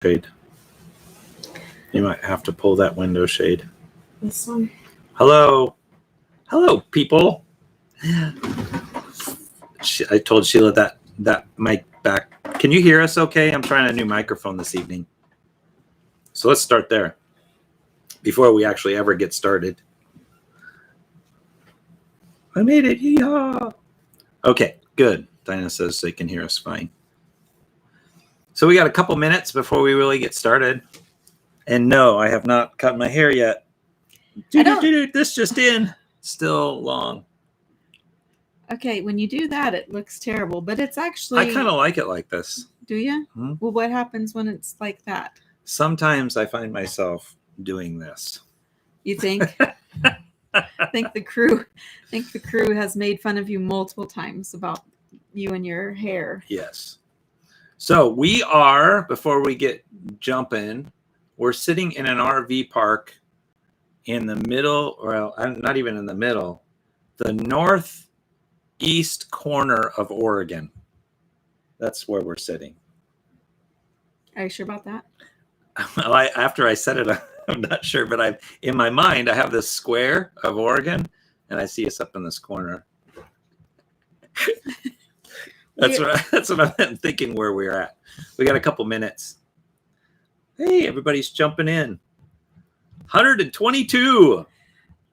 shade. You might have to pull that window shade. This one. Hello. Hello, people. I told Sheila that mic back. Can you hear us okay? I'm trying a new microphone this evening. So let's start there before we actually ever get started. I made it. Yeehaw. Okay, good. Dinah says they can hear us fine. So we got a couple minutes before we really get started. And no, I have not cut my hair yet. This just in. Still long. Okay, when you do that, it looks terrible, but it's actually... I kind of like it like this. Do you? Hmm? Well, what happens when it's like that? Sometimes I find myself doing this. You think? I think the crew has made fun of you multiple times about you and your hair. Yes. So we are, before we get jumping, we're sitting in an RV park in the middle, or not even in the middle, the northeast corner of Oregon. That's where we're sitting. Are you sure about that? Well, after I said it, I'm not sure, but in my mind, I have this square of Oregon, and I see us up in this corner. That's what I've been thinking where we're at. We got a couple minutes. Hey, everybody's jumping in. 122.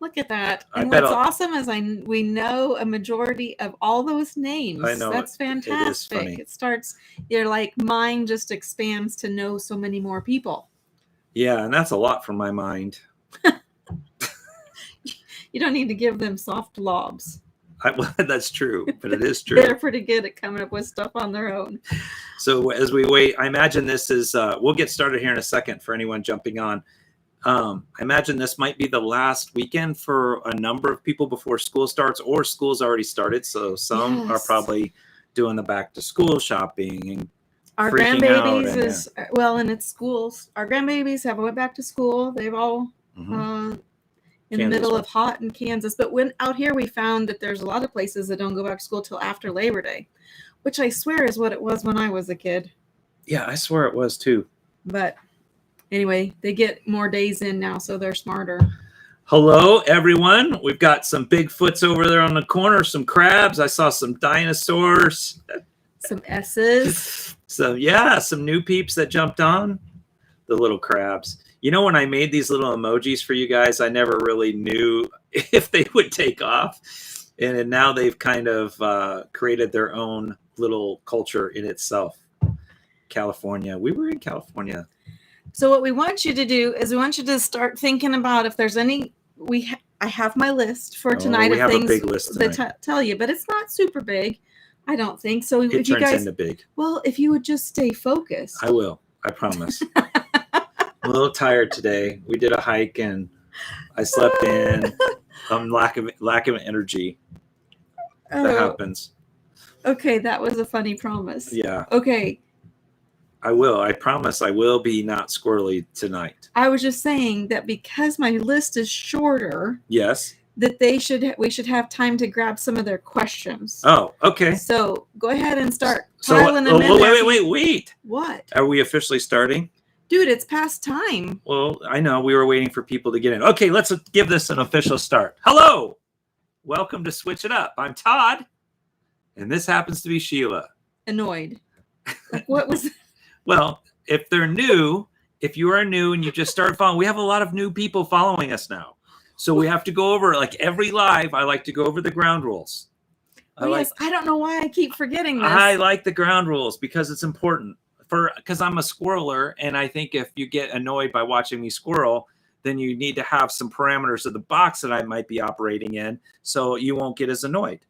Look at that. And what's awesome is we know a majority of all those names. I know. That's fantastic. It is funny. It starts, your mind just expands to know so many more people. Yeah, and that's a lot for my mind. You don't need to give them soft lobs. Well, that's true, but it is true. They're pretty good at coming up with stuff on their own. So as we wait, I imagine this is, we'll get started here in a second for anyone jumping on. I imagine this might be the last weekend for a number of people before school starts, or school's already started. So some are probably doing the back to school shopping and our grandbabies and it's schools. Our grandbabies have went back to school. They've all in the middle of hot in Kansas. But when out here, we found that there's a lot of places that don't go back to school till after Labor Day, which I swear is what it was when I was a kid. Yeah, I swear it was too. But anyway, they get more days in now, so they're smarter. Hello, everyone. We've got some Bigfoots over there on the corner, some crabs. I saw some dinosaurs. Some S's. So, some new peeps that jumped on. The little crabs. You know, when I made these little emojis for you guys, I never really knew if they would take off. And now they've kind of created their own little culture in itself. California. We were in California. So what we want you to do is we want you to start thinking about if there's any. I have my list for tonight of things a big list that tell you, but it's not super big. I don't think so. It if you turns guys, into big. Well, if you would just stay focused. I will. I promise. I'm a little tired today. We did a hike and I slept in. Lack of energy. That happens. Okay, that was a funny promise. Yeah. Okay. I will. I promise I will be not squirrely tonight. I was just saying that because my list is shorter. Yes. That we should have time to grab some of their questions. Oh, okay. So go ahead and start piling them in. Wait. What? Are we officially starting? Dude, it's past time. Well, I know. We were waiting for people to get in. Okay, let's give this an official start. Hello. Welcome to Switch It Up. I'm Todd. And this happens to be Sheila. Annoyed. Like, what was... Well, if you are new and you just started following, we have a lot of new people following us now. So we have to go over, like every live, I like to go over the ground rules. I don't know why I keep forgetting this. I like the ground rules because it's important. Because I'm a squirreler, and I think if you get annoyed by watching me squirrel, then you need to have some parameters of the box that I might be operating in so you won't get as annoyed.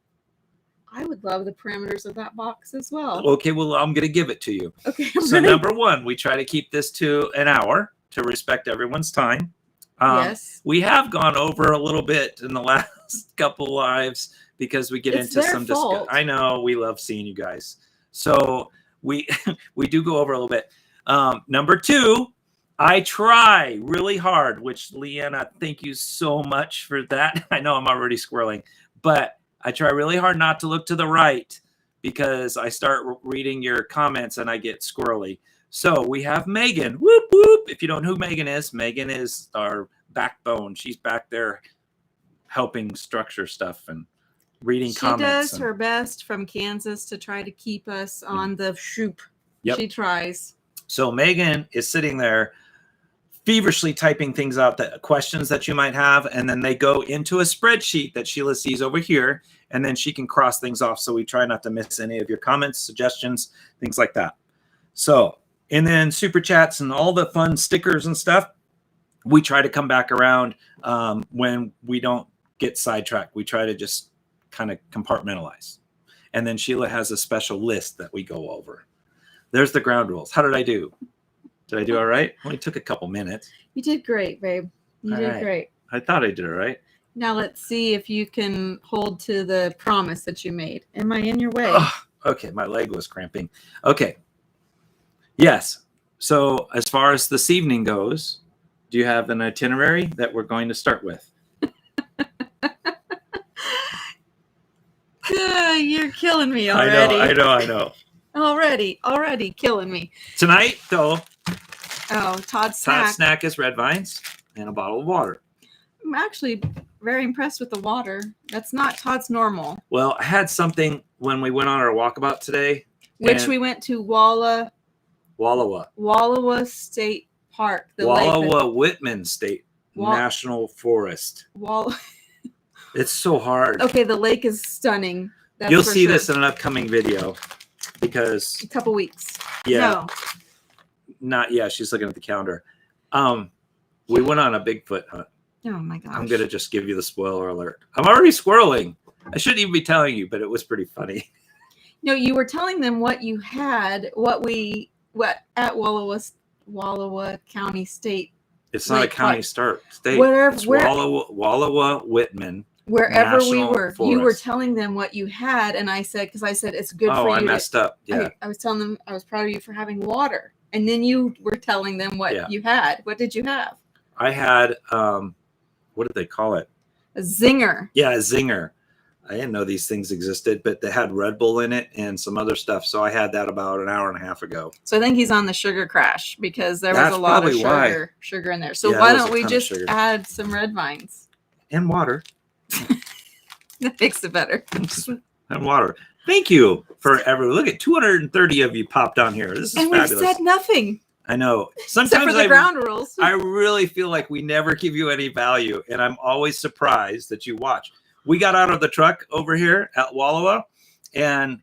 I would love the parameters of that box as well. Okay, well, I'm going to give it to you. Okay. So number one, we try to keep this to an hour to respect everyone's time. Yes. We have gone over a little bit in the last couple lives because we get into some discussion. I know we love seeing you guys. So we do go over a little bit. Number two, I try really hard, which Leanna, thank you so much for that. I know I'm already squirreling, but I try really hard not to look to the right because I start reading your comments and I get squirrely. So we have Megan. Whoop, whoop. If you don't know who Megan is our backbone. She's back there helping structure stuff and reading comments. She does her best from Kansas to try to keep us on the shoop. Yep. She tries. So Megan is sitting there feverishly typing things out, the questions that you might have, and then they go into a spreadsheet that Sheila sees over here, and then she can cross things off. So we try not to miss any of your comments, suggestions, things like that. So, and then super chats and all the fun stickers and stuff, we try to come back around when we don't get sidetracked. We try to just kind of compartmentalize. And then Sheila has a special list that we go over. There's the ground rules. How did I do? Did I do all right? Only took a couple minutes. You did great, babe. You did great. I thought I did all right. Now let's see if you can hold to the promise that you made. Am I in your way? Oh, okay, my leg was cramping. Okay. Yes. So as far as this evening goes, do you have an itinerary that we're going to start with? You're killing me already. I know. Already killing me. Tonight, though. Oh, Todd's snack is red vines and a bottle of water. I'm actually very impressed with the water. That's not Todd's normal. Well, I had something when we went on our walkabout today. Which we went to Wallowa State Park. Wallowa Whitman State National Forest. It's so hard. Okay, the lake is stunning. You'll see this in an upcoming video because a couple weeks. Yeah. No. Not yet. She's looking at the calendar. We went on a Bigfoot hunt. Oh my gosh. I'm gonna just give you the spoiler alert. I'm already squirreling. I shouldn't even be telling you, but it was pretty funny. No, you were telling them what you had, what at Wallowa County State. It's not a county state. Wallowa Whitman. Wherever we were, you were telling them what you had, and I said it's good for you. Oh, I messed up. Yeah. I was telling them I was proud of you for having water, and then you were telling them what you had. What did you have? I had what did they call it? A zinger. Yeah, a zinger. I didn't know these things existed, but they had Red Bull in it and some other stuff. So I had that about an hour and a half ago. So I think he's on the sugar crash because there was a lot of sugar in there. So why don't we just add some red vines and water? That makes it better. And water. Thank you for everyone. Look at 230 of you popped on here. This is fabulous. And we said nothing. I know. Sometimes except for the ground rules. I really feel like we never give you any value, and I'm always surprised that you watch. We got out of the truck over here at Wallowa, and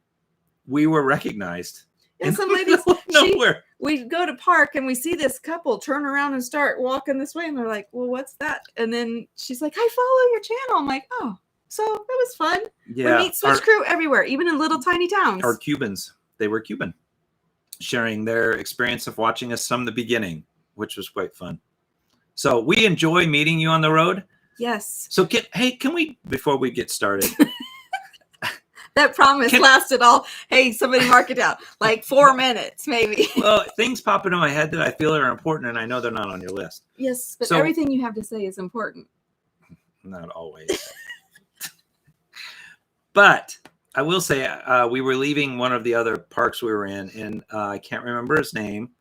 we were recognized. And some ladies, nowhere. We go to park and we see this couple turn around and start walking this way, and they're like, "Well, what's that?" And then she's like, "I follow your channel." I'm like, "Oh, so it was fun." Yeah, we meet Switch crew everywhere, even in little tiny towns. Or Cubans. They were Cuban, sharing their experience of watching us from the beginning, which was quite fun. So we enjoy meeting you on the road. Yes. So can we, before we get started? That promise lasted all, hey, somebody mark it down, like 4 minutes, maybe. Well, things pop into my head that I feel are important, and I know they're not on your list. Yes, but everything you have to say is important. Not always. But I will say we were leaving one of the other parks we were in, and I can't remember his name.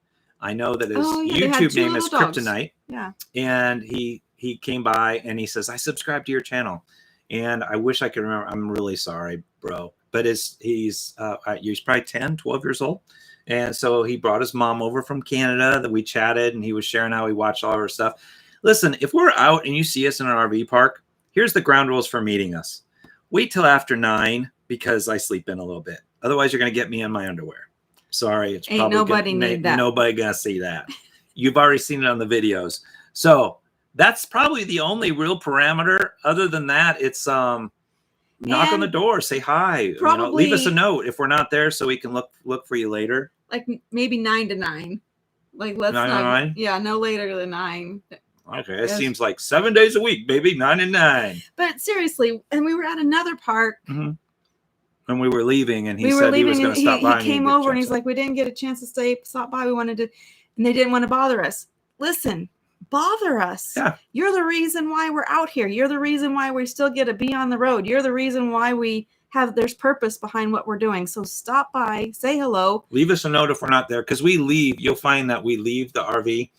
I know that his YouTube name is Kryptonite. Yeah. And he came by and he says, "I subscribe to your channel." And I wish I could remember. I'm really sorry, bro. But he's probably 10, 12 years old. And so he brought his mom over from Canada that we chatted, and he was sharing how he watched all of our stuff. Listen, if we're out and you see us in an RV park, here's the ground rules for meeting us. Wait till after 9 because I sleep in a little bit. Otherwise, you're going to get me in my underwear. Sorry. It's Ain't nobody need that. Nobody going to see that. You've already seen it on the videos. So that's probably the only real parameter. Other than that, it's knock on the door, say hi, probably, leave us a note if we're not there so we can look for you later. Like maybe 9 to 9. Like let's 9 to 9? Yeah, no later than 9. Okay, it seems like 7 days a week, baby, 9 and 9. But seriously, and we were at another park. Mm-hmm. And we were leaving, and he said he was going to stop by. He came over and he's like, "We didn't get a chance to stop by. We wanted to," and they didn't want to bother us. Listen. Bother us. Yeah. You're the reason why we're out here. You're the reason why we still get to be on the road. You're the reason why we there's purpose behind what we're doing. So stop by, say hello. Leave us a note if we're not there, because we leave. You'll find that we leave the RV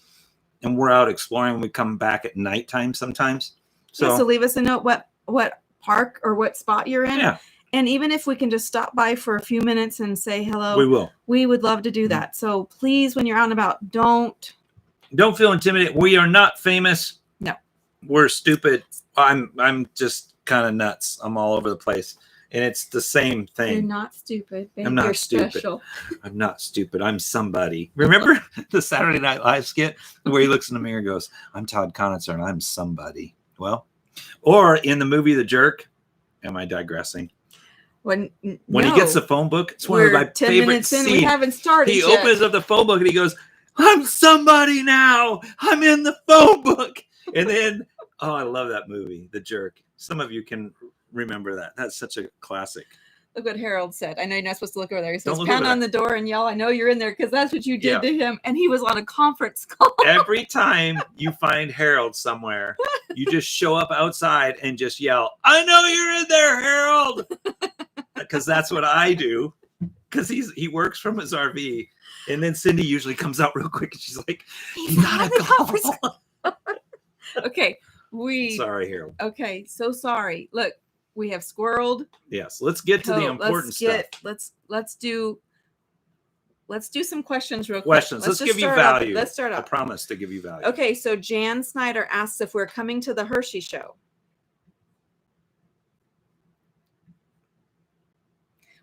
and we're out exploring. We come back at nighttime sometimes. So, yeah, so leave us a note what park or what spot you're in. Yeah. And even if we can just stop by for a few minutes and say hello, we will. We would love to do that. So please, when you're out and about, don't feel intimidated. We are not famous. No. We're stupid. I'm just kind of nuts. I'm all over the place. And it's the same thing. You're not stupid. Babe. I'm not You're stupid. Special. I'm not stupid. I'm somebody. Remember the Saturday Night Live skit where he looks in the mirror and goes, I'm Todd Conitzer and I'm somebody. Well, or in the movie The Jerk. Am I digressing? When he gets the phone book, it's one of my 10 favorite minutes in, scenes. we haven't started He yet. opens up the phone book and he goes, I'm somebody now. I'm in the phone book. And then, oh, I love that movie, The Jerk. Some of you can remember that. That's such a classic. Look what Harold said. I know you're not supposed to look over there. He says, Don't pound on the door and yell, I know you're in there, because that's what you did to him. And he was on a conference call. Every time you find Harold somewhere, you just show up outside and just yell, I know you're in there, Harold. Because that's what I do. Because he works from his RV. And then Cindy usually comes out real quick and she's like, he's on a conference call. Okay. Sorry, Harold. Okay. So sorry. Look, we have squirreled. Yes. Let's get to the important stuff. Let's do some questions real quick. Questions. Let's give you value. Let's start I off. promise to give you value. Okay. So Jan Snyder asks if we're coming to the Hershey show.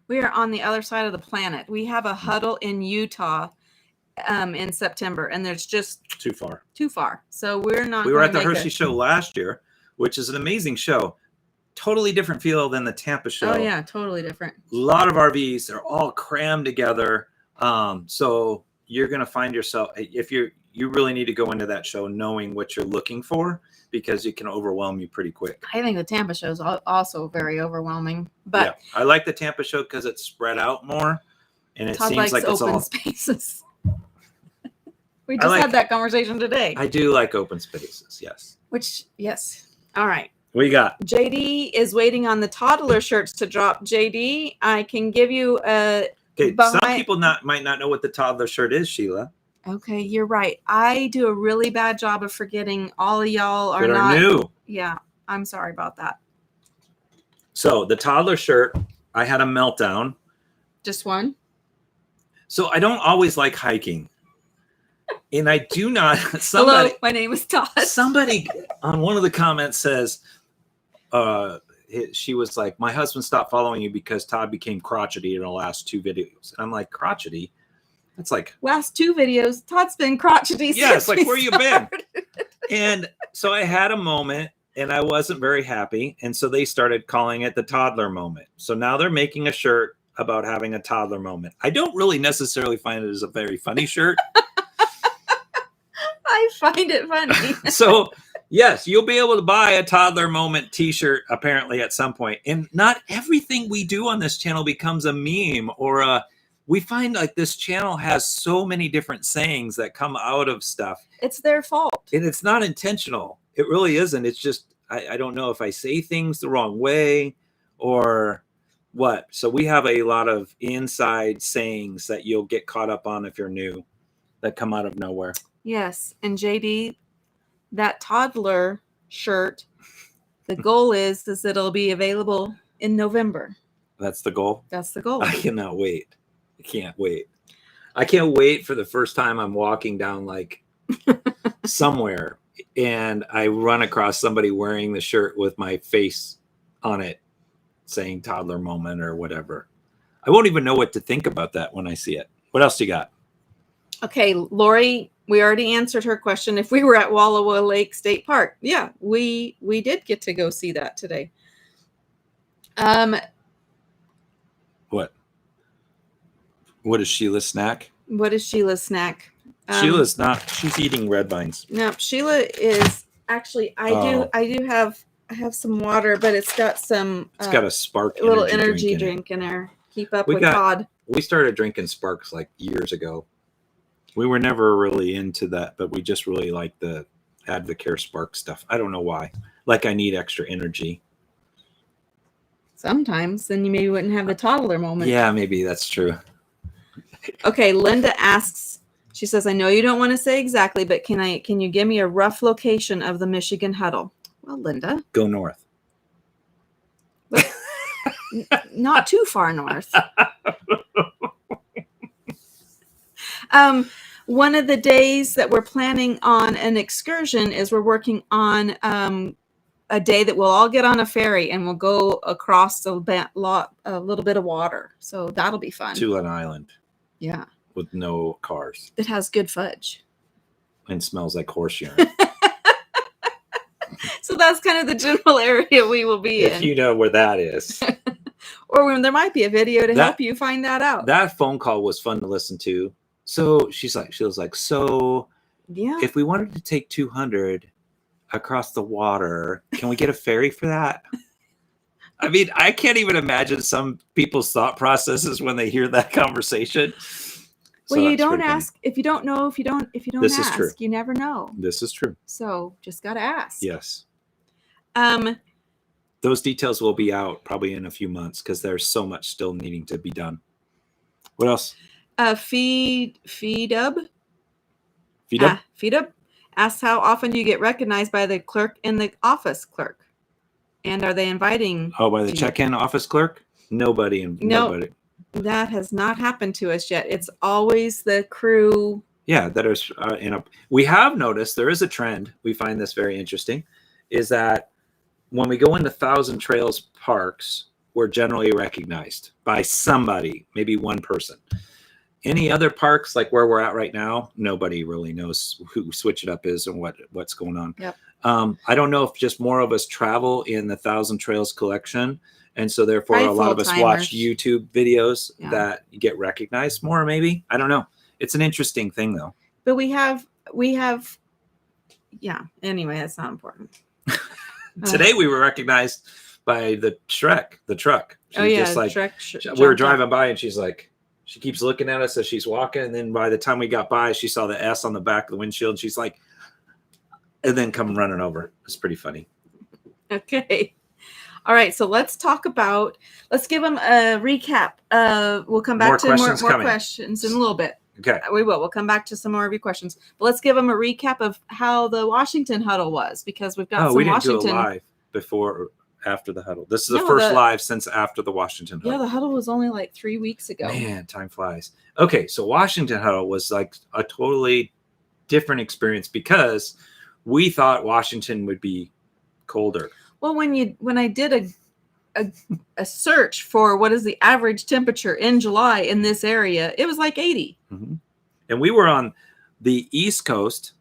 We are on the other side of the planet. We have a huddle in Utah in September, and there's just too far. So we're not. We were at the Hershey show last year, which is an amazing show. Totally different feel than the Tampa show. Oh yeah, totally different. A lot of RVs. They're all crammed together. So you're gonna find yourself, if you really need to go into that show knowing what you're looking for, because it can overwhelm you pretty quick. I think the Tampa show is also very overwhelming. But yeah, I like the Tampa show because it's spread out more, and it seems like it's open all spaces. We just had that conversation today. I do like open spaces. Yes. Yes. All right. What you got? JD is waiting on the toddler shirts to drop. JD, I can give you a. Okay. Some people might not know what the toddler shirt is, Sheila. Okay, you're right. I do a really bad job of forgetting. All of y'all are not new. Yeah, I'm sorry about that. So the toddler shirt, I had a meltdown. Just one? So I don't always like hiking. And I do not. Hello, my name is Todd. Somebody on one of the comments says, she was like, my husband stopped following you because Todd became crotchety in the last 2 videos. And I'm like, crotchety? That's like last 2 videos. Todd's been crotchety. Yeah, it's like, where you been? And so I had a moment and I wasn't very happy. And so they started calling it the toddler moment. So now they're making a shirt about having a toddler moment. I don't really necessarily find it as a very funny shirt. I find it funny. So yes, you'll be able to buy a toddler moment t-shirt apparently at some point. And not everything we do on this channel becomes a meme or we find like this channel has so many different sayings that come out of stuff. It's their fault. And it's not intentional. It really isn't. It's just, I don't know if I say things the wrong way or what. So we have a lot of inside sayings that you'll get caught up on if you're new that come out of nowhere. Yes. And JD, that toddler shirt, the goal is it'll be available in November. That's the goal? That's the goal. I cannot wait. I can't wait. I can't wait for the first time I'm walking down like somewhere and I run across somebody wearing the shirt with my face on it saying toddler moment or whatever. I won't even know what to think about that when I see it. What else do you got? Okay, Lori, we already answered her question. If we were at Wallowa Lake State Park, yeah, we did get to go see that today. What is Sheila's snack? What is Sheila's snack? Sheila's not. She's eating red vines. No, Sheila is actually. I do have some water, but it's got some. It's got a Spark. Little energy drink in there. Keep up with Todd. We started drinking Sparks like years ago. We were never really into that, but we just really like the Advocare Spark stuff. I don't know why. Like I need extra energy. Sometimes, then you maybe wouldn't have the toddler moment. Yeah, maybe that's true. Okay, Linda asks, she says, I know you don't want to say exactly, but can you give me a rough location of the Michigan Huddle? Well, Linda. Go north. Not too far north. One of the days that we're planning on an excursion is we're working on a day that we'll all get on a ferry and we'll go across a little bit of water. So that'll be fun. To an island. Yeah. With no cars. It has good fudge. And smells like horse urine. So that's kind of the general area we will be in. If you know where that is. Or when there might be a video to help you find that out. That phone call was fun to listen to. So she was like, so yeah, if we wanted to take 200 across the water, can we get a ferry for that? I mean, I can't even imagine some people's thought processes when they hear that conversation. Well, you don't ask if you don't know. If you don't this ask, is true. You never know. This is true. So just gotta ask. Yes. Those details will be out probably in a few months because there's so much still needing to be done. What else? 𝗬𝗲 asks how often do you get recognized by the clerk and the office clerk, and are they inviting? Oh, by the check-in office clerk? Nobody. Nobody. That has not happened to us yet. It's always the crew. Yeah, that is we have noticed there is a trend. We find this very interesting, is that when we go into Thousand Trails parks, we're generally recognized by somebody, maybe one person. Any other parks, like where we're at right now, nobody really knows who Switch It Up is and what's going on. Yep. I don't know if just more of us travel in the Thousand Trails collection, and so therefore a lot of us watch YouTube videos that get recognized more. Maybe, I don't know. It's an interesting thing though. But we have. Yeah. Anyway, that's not important. Today we were recognized by the truck. She just like we were driving by and she's like. She keeps looking at us as she's walking. And then by the time we got by, she saw the S on the back of the windshield. And she's like, and then come running over. It's pretty funny. Okay. All right. So let's give them a recap. We'll come back to more questions in a little bit. Okay. We will. We'll come back to some more of your questions. But let's give them a recap of how the Washington Huddle was, because we've got some we didn't Washington. Do it live before after the huddle. This is the first live since after the Washington huddle. Yeah, the huddle was only like 3 weeks ago. Man, time flies. Okay, so Washington huddle was like a totally different experience because we thought Washington would be colder. Well, when I did a search for what is the average temperature in July in this area, it was like 80. Mm-hmm. And we were on the East Coast,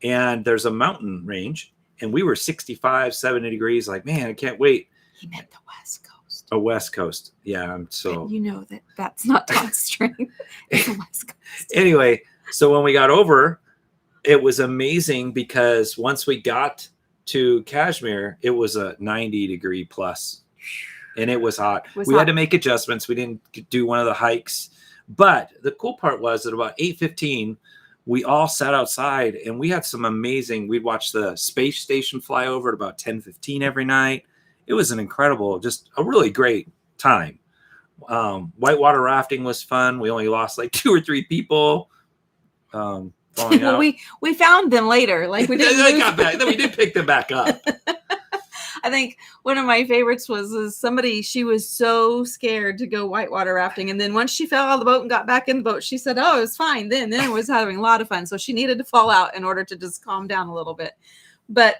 and there's a mountain range. And we were 65, 70 degrees. Like, man, I can't wait. He meant the West Coast. A West Coast. Yeah, I'm so. But you know that's not Todd's strength. It's the West Coast. Anyway, so when we got over, it was amazing because once we got to Kashmir, it was a 90-degree plus. And it was hot. We had to make adjustments. We didn't do one of the hikes. But the cool part was at about 8:15, we all sat outside and we had some amazing, we'd watch the space station fly over at about 10:15 every night. It was an incredible, just a really great time. Whitewater rafting was fun. We only lost like 2 or 3 people. Well, we found them later. Like we didn't they got back. Then we did pick them back up. I think one of my favorites was somebody, she was so scared to go whitewater rafting. And then once she fell out of the boat and got back in the boat, she said, oh, it was fine. Then it was having a lot of fun. So she needed to fall out in order to just calm down a little bit. But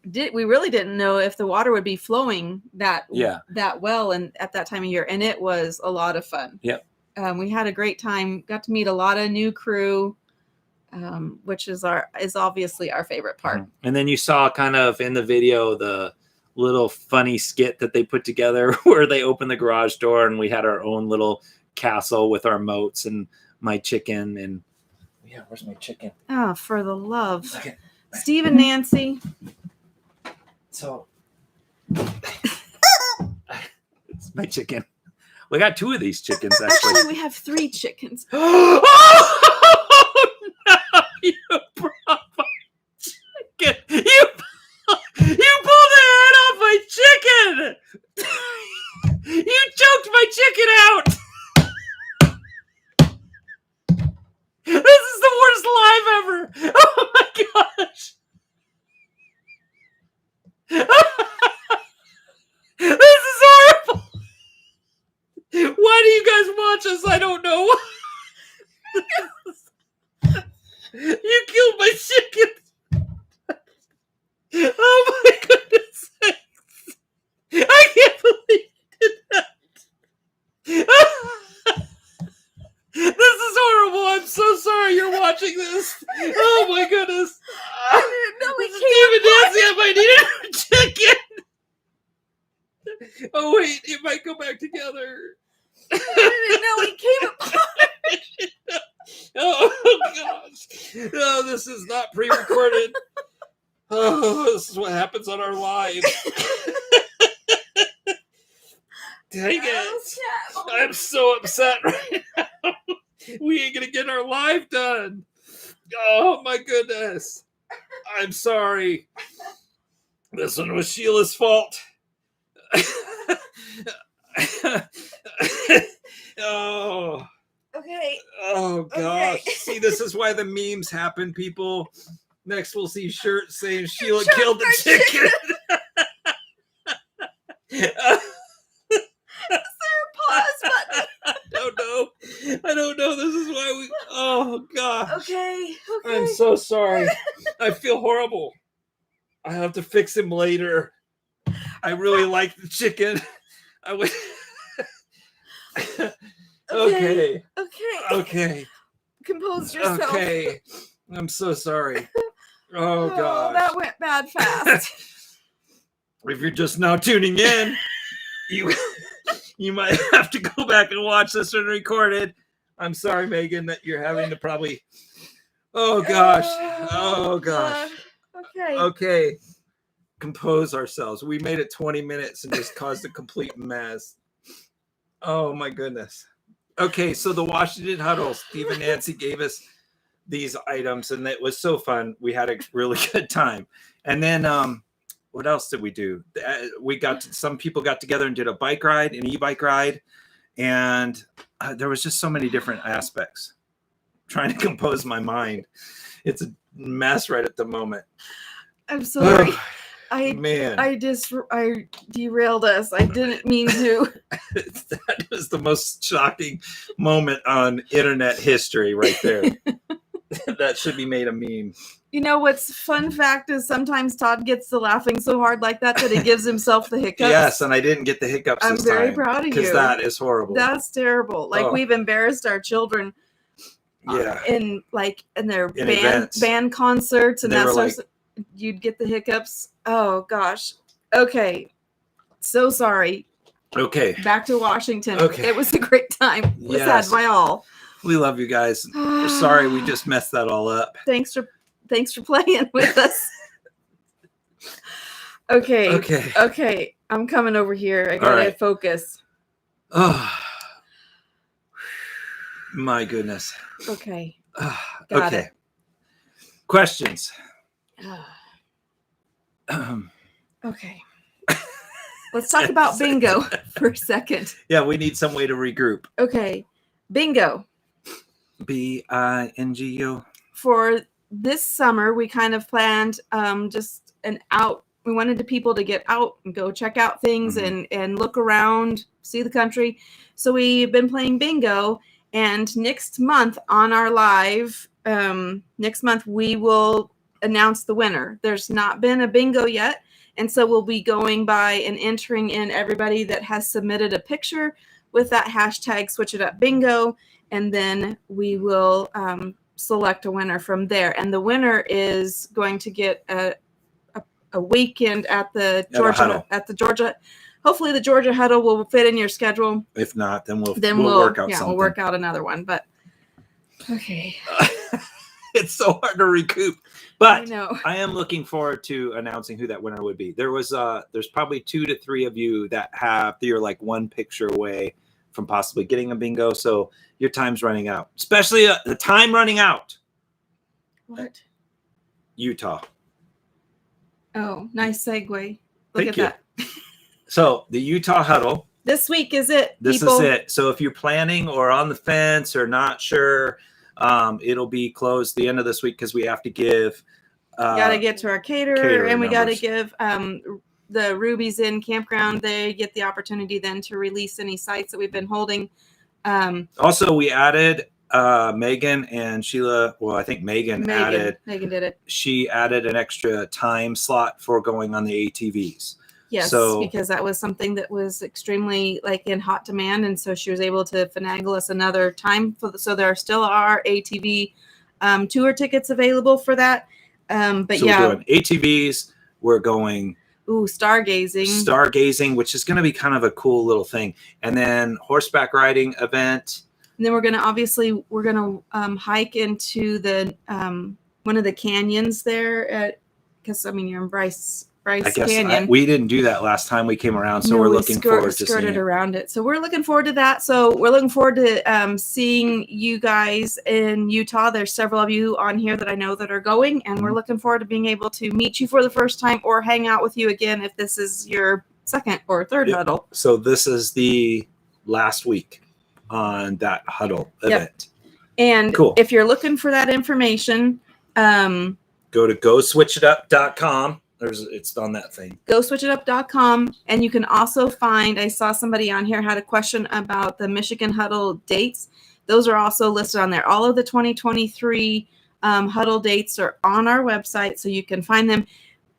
we really didn't know if the water would be flowing that well and at that time of year. And it was a lot of fun. Yep. We had a great time, got to meet a lot of new crew. Which is obviously our favorite part. And then you saw kind of in the video the little funny skit that they put together where they opened the garage door and we had our own little castle with our moats and my chicken. And yeah, where's my chicken? Oh, for the love. Okay. Steve and Nancy. So it's my chicken. We got 2 of these chickens actually. We have 3 chickens. You brought my chicken. You pulled the head off my chicken. watch us. I don't know. You killed my chicken. Oh my goodness. I can't believe you did that. This is horrible. I'm so sorry you're watching this. Oh my goodness. I didn't know we Steve and Nancy, I might need a chicken. Oh wait, it might go back together. I didn't know we came apart. Oh gosh. Oh, this is not pre-recorded. Oh, this is what happens on our live. Dang it. I'm so upset right now. We ain't gonna get our live done. Oh my goodness. I'm sorry. This one was Sheila's fault. Oh. Okay. Oh gosh. Okay. See, this is why the memes happen, people. Next we'll see shirts saying Sheila killed the chicken. Is there a pause button? I don't know. This is why we. Oh God. Okay. I'm so sorry. I feel horrible. I have to fix him later. I really like the chicken. I would. Okay. Okay. Compose yourself. Okay. I'm so sorry. Oh God. That went bad fast. If you're just now tuning in, you might have to go back and watch this one recorded. I'm sorry, Megan, that you're having to probably. Oh gosh. Oh gosh. Okay. Compose ourselves. We made it 20 minutes and just caused a complete mess. Oh my goodness. Okay, so the Washington Huddles, Steve and Nancy gave us these items, and it was so fun. We had a really good time. And then what else did we do? Some people got together and did a bike ride, an e-bike ride, and there was just so many different aspects. Trying to compose my mind. It's a mess right at the moment. I'm sorry. I derailed us. I didn't mean to. That was the most shocking moment on internet history right there. That should be made a meme. You know what's fun fact is sometimes Todd gets to laughing so hard like that he gives himself the hiccups. Yes, and I didn't get the hiccups I'm this time. I'm very proud of you. Because that is horrible. That's terrible. Like we've embarrassed our children. Yeah. In their band concerts and that sort of you'd get the hiccups. Oh gosh. Okay. So sorry. Okay. Back to Washington. Okay. It was a great time. It was had by all. We love you guys. We're sorry we just messed that all up. Thanks for playing with us. Okay. I'm coming over here. I gotta focus. Oh my goodness. Okay. Got it. Questions. Okay. Let's talk about bingo for a second. Yeah, we need some way to regroup. Okay. Bingo. BINGO. For this summer, we kind of planned just an out. We wanted the people to get out and go check out things and look around, see the country. So we've been playing bingo. And next month on our live, next month we will announce the winner. There's not been a bingo yet. And so we'll be going by and entering in everybody that has submitted a picture with that hashtag Switch It Up Bingo. And then we will select a winner from there. And the winner is going to get a weekend at the Georgia. Hopefully the Georgia Huddle will fit in your schedule. If not, then we'll work out something. We'll work out another one. But okay. It's so hard to recoup. But I know. I am looking forward to announcing who that winner would be. There's probably 2 to 3 of you that you're like one picture away from possibly getting a bingo. So your time's running out. Especially the time running out. What? Utah. Oh, nice segue. Thank you. That. So the Utah Huddle. This week is it. This is it. So if you're planning or on the fence or not sure, it'll be closed the end of this week because we have to give. Got to get to our caterer and we got to give the Rubies Inn campground. They get the opportunity then to release any sites that we've been holding Also, we added Megan and Sheila. Well, I think Megan did it. She added an extra time slot for going on the ATVs. Yes, because that was something that was extremely in hot demand, and so she was able to finagle us another time. So there still are ATV tour tickets available for that. But so we're doing ATVs. We're going stargazing, which is going to be kind of a cool little thing, and then horseback riding event. And then we're going to hike into the one of the canyons there because you're in Bryce Canyon. We didn't do that last time we came around, so we're looking forward to seeing it. Around it. So we're looking forward to that. So we're looking forward to seeing you guys in Utah. There's several of you on here that I know that are going, and we're looking forward to being able to meet you for the first time or hang out with you again if this is your second or third huddle. So this is the last week on that huddle event. And if you're looking for that information, go to 𝗀𝗍𝗶𝗽 it's on that thing. 𝗀𝗍𝗶𝗽.com, and you can also find. I saw somebody on here had a question about the Michigan Huddle dates. Those are also listed on there. All of the 2023 huddle dates are on our website, so you can find them.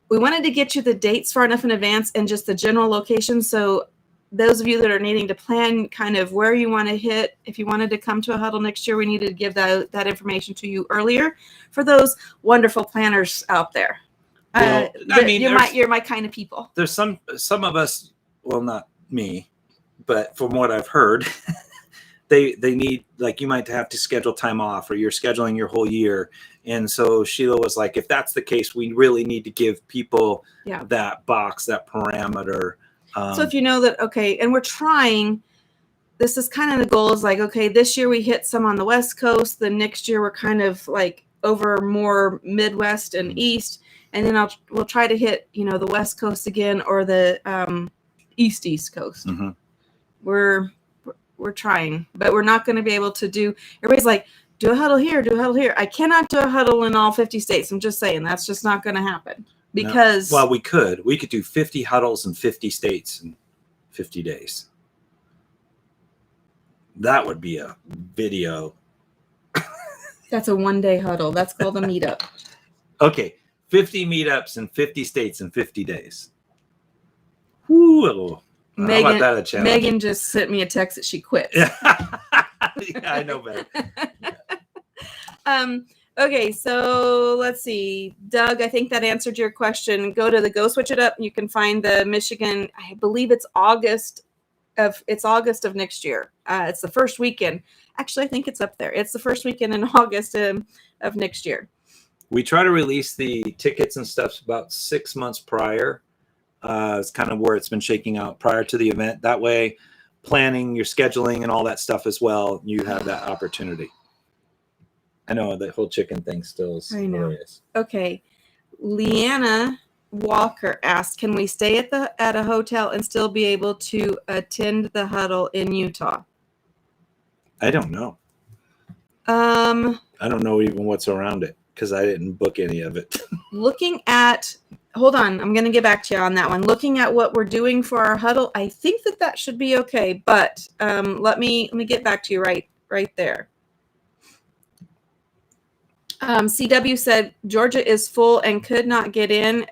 We wanted to get you the dates far enough in advance and just the general location. So those of you that are needing to plan kind of where you want to hit, if you wanted to come to a huddle next year, we needed to give that information to you earlier for those wonderful planners out there. Well, you're my kind of people. There's some of us, well, not me, but from what I've heard, they need, you might have to schedule time off, or you're scheduling your whole year. And so Sheila was like, if that's the case, we really need to give people that box, that parameter. So if you know that, and we're trying, this is kind of the goal is this year we hit some on the West Coast. The next year we're kind of over more Midwest and East. And then we'll try to hit, the West Coast again, or the East Coast. Mm-hmm. We're trying, but we're not going to be able to do. Everybody's like, do a huddle here, do a huddle here. I cannot do a huddle in all 50 states. I'm just saying that's just not going to happen because. No. Well, we could do 50 huddles in 50 states in 50 days. That would be a video. That's a one-day huddle. That's called a meetup. Okay. 50 meetups in 50 states in 50 days. Woo! How about that a challenge? Megan just sent me a text that she quit. Yeah, I know better. Okay, so let's see. Doug, I think that answered your question. Go to the 𝗀𝗍𝗶𝗽. You can find the Michigan, I believe it's August of next year. It's the first weekend. Actually, I think it's up there. It's the first weekend in August of next year. We try to release the tickets and stuff about 6 months prior. It's kind of where it's been shaking out prior to the event. That way, planning your scheduling and all that stuff as well, you have that opportunity. I know the whole chicken thing still is hilarious. Okay. Leanna Walker asked, can we stay at a hotel and still be able to attend the huddle in Utah? I don't know. I don't know even what's around it, because I didn't book any of it. Hold on, I'm going to get back to you on that one. Looking at what we're doing for our huddle, I think that should be okay. But let me get back to you right there. CW said Georgia is full and could not get in.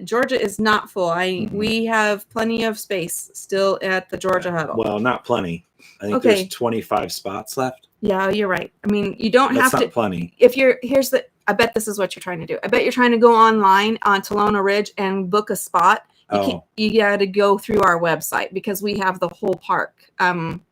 Georgia is not full. We have plenty of space still at the Georgia huddle. Well, not plenty. I think there's 25 spots left. Yeah, you're right. I mean, you don't have to. That's not plenty. I bet this is what you're trying to do. I bet you're trying to go online on Talona Ridge and book a spot. You got to go through our website because we have the whole park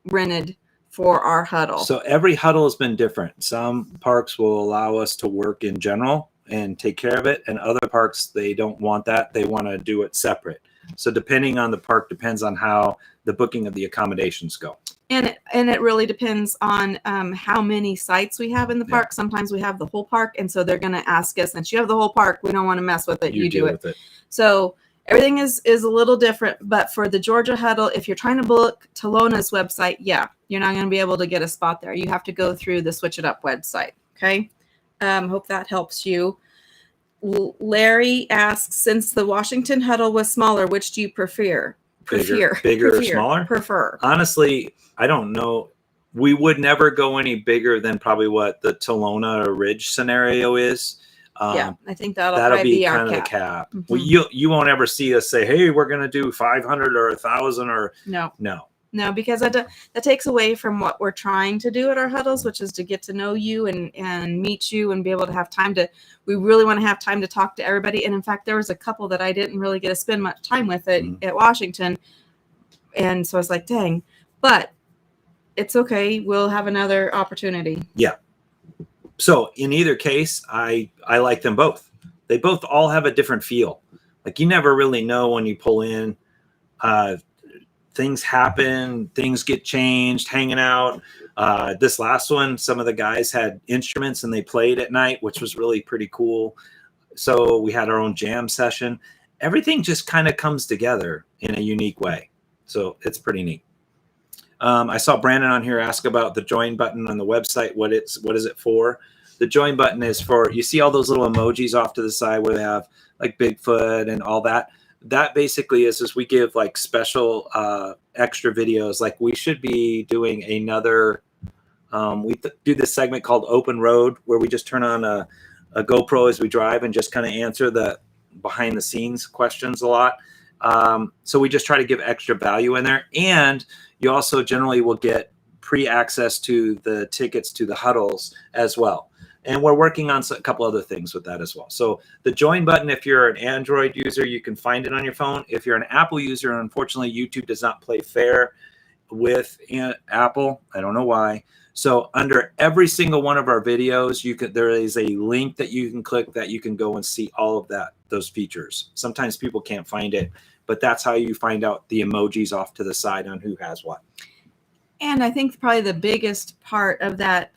rented for our huddle. So every huddle has been different. Some parks will allow us to work in general and take care of it, and other parks, they don't want that. They want to do it separate. So depending on the park, depends on how the booking of the accommodations go. And it really depends on how many sites we have in the park. Sometimes we have the whole park, and so they're going to ask us, since you have the whole park, we don't want to mess with it. You do it. So everything is a little different. But for the Georgia huddle, if you're trying to book Talona's website, you're not going to be able to get a spot there. You have to go through the Switch It Up website. Okay. Hope that helps you. Larry asks, since the Washington huddle was smaller, which do you prefer? Bigger or smaller? Prefer. Honestly, I don't know we would never go any bigger than probably what the 𝗀𝗏𝗏 Ridge scenario is. Yeah, I think that'll be our kind of cap. the cap. Mm-hmm. Well, you won't ever see us say, "Hey, we're going to do 500 or 1,000 or no, because that takes away from what we're trying to do at our huddles, which is to get to know you and meet you and be able to have time to. We really want to have time to talk to everybody. And in fact, there was a couple that I didn't really get to spend much time with at Washington, and so I was like, dang, but it's okay. We'll have another opportunity. Yeah. So in either case, I like them both. They both all have a different feel. Like you never really know when you pull in. Things happen, things get changed, hanging out. This last one, some of the guys had instruments and they played at night, which was really pretty cool. So we had our own jam session. Everything just kind of comes together in a unique way. So it's pretty neat. I saw Brandon on here ask about the join button on the website. What is it for? The join button is for, you see all those little emojis off to the side where they have like Bigfoot and all that. That basically is we give like special extra videos. Like we should be doing another, do this segment called Open Road where we just turn on a GoPro as we drive and just kind of answer the behind the scenes questions a lot. So we just try to give extra value in there. And you also generally will get pre-access to the tickets to the huddles as well. And we're working on a couple other things with that as well. So the join button, if you're an Android user, you can find it on your phone. If you're an Apple user, unfortunately, YouTube does not play fair with Apple. I don't know why. So under every single one of our videos, there is a link that you can click that you can go and see all of those features. Sometimes people can't find it, but that's how you find out the emojis off to the side on who has what. And I think probably the biggest part of that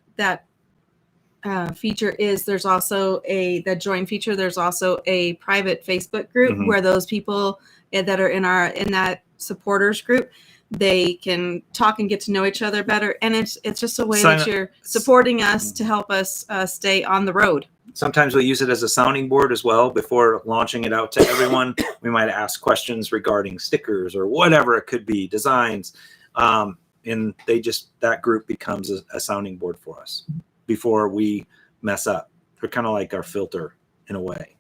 feature is there's also the join feature. There's also a private Facebook group where those people that are in that supporters group, they can talk and get to know each other better. And it's just a way that you're supporting us to help us stay on the road. Sometimes we'll use it as a sounding board as well. Before launching it out to everyone, we might ask questions regarding stickers or whatever it could be, designs. And that group becomes a sounding board for us before we mess up. They're kind of like our filter in a way.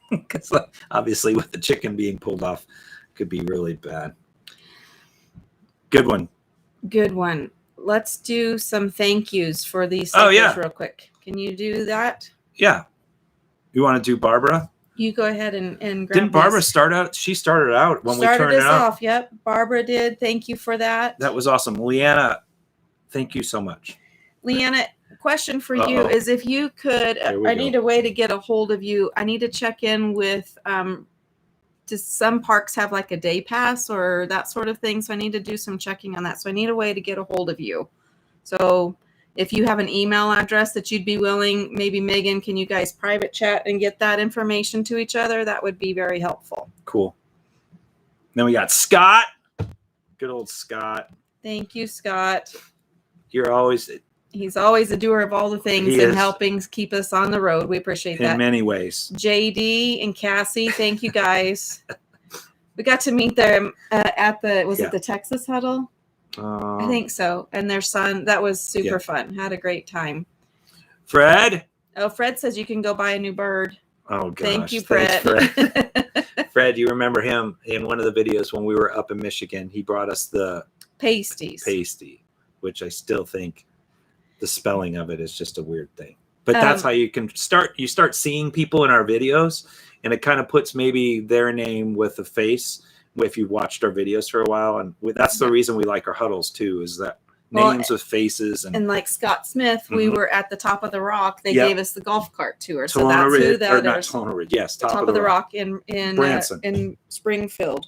Because obviously with the chicken being pulled off, it could be really bad. Good one. Good one. Let's do some thank yous for these segments real quick. Can you do that? Yeah. You want to do Barbara? You go ahead and grab Didn't Barbara start out? She started out when we turned it off. Yep. Barbara did. Thank you for that. That was awesome. Leanna, thank you so much. Leanna, question for you is if you could, I need a way to get a hold of you. I need to check in with, does some parks have like a day pass or that sort of thing? So I need to do some checking on that. So I need a way to get a hold of you. So if you have an email address that you'd be willing, maybe Megan, can you guys private chat and get that information to each other? That would be very helpful. Cool. Then we got Scott. Good old Scott. Thank you, Scott. He's always a doer of all the things and helping keep us on the road. We appreciate that. In many ways. JD and Cassie, thank you guys. We got to meet them at it the Texas Huddle? I think so. And their son, that was super fun. Had a great time. Fred? Oh, Fred says you can go buy a new bird. Oh, gosh. Thank you, Fred. Fred. Fred, you remember him in one of the videos when we were up in Michigan. He brought us the pasty, which I still think the spelling of it is just a weird thing. But that's how you can start. You start seeing people in our videos, and it kind of puts maybe their name with a face if you've watched our videos for a while. And that's the reason we like our huddles, too, is that names with faces. And like Scott Smith, we were at the Top of the Rock. They gave us the golf cart tour. So that's who that is. Tonal Ridge. Yes, Top of the Rock in Springfield.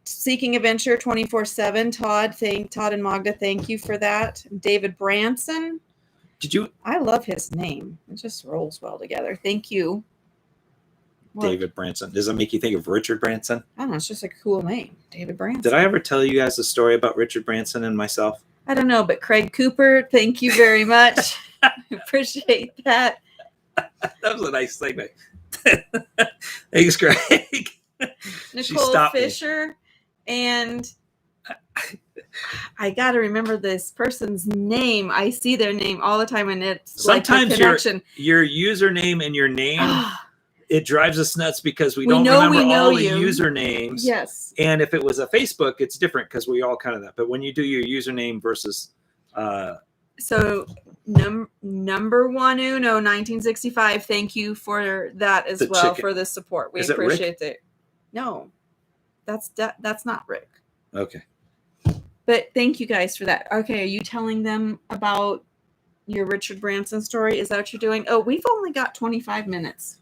Seeking Adventure 24/7. Todd and Magda, thank you for that. David Branson. I love his name. It just rolls well together. Thank you. David Branson. Does it make you think of Richard Branson? I don't know. It's just a cool name. David Branson. Did I ever tell you guys the story about Richard Branson and myself? I don't know, but Craig Cooper, thank you very much. Appreciate that. That was a nice segment. Thanks, Craig. Nicole Fisher and I got to remember this person's name. I see their name all the time, and it's sometimes like a connection. Your username and your name, it drives us nuts because we don't know remember all the you. usernames. Yes. And if it was a Facebook, it's different because we all kind of that. But when you do your username versus... So number one uno 1965, thank you for that as well, for the support. We appreciate it. No, that's not Rick. Okay. But thank you guys for that. Okay, are you telling them about your Richard Branson story? Is that what you're doing? Oh, we've only got 25 minutes.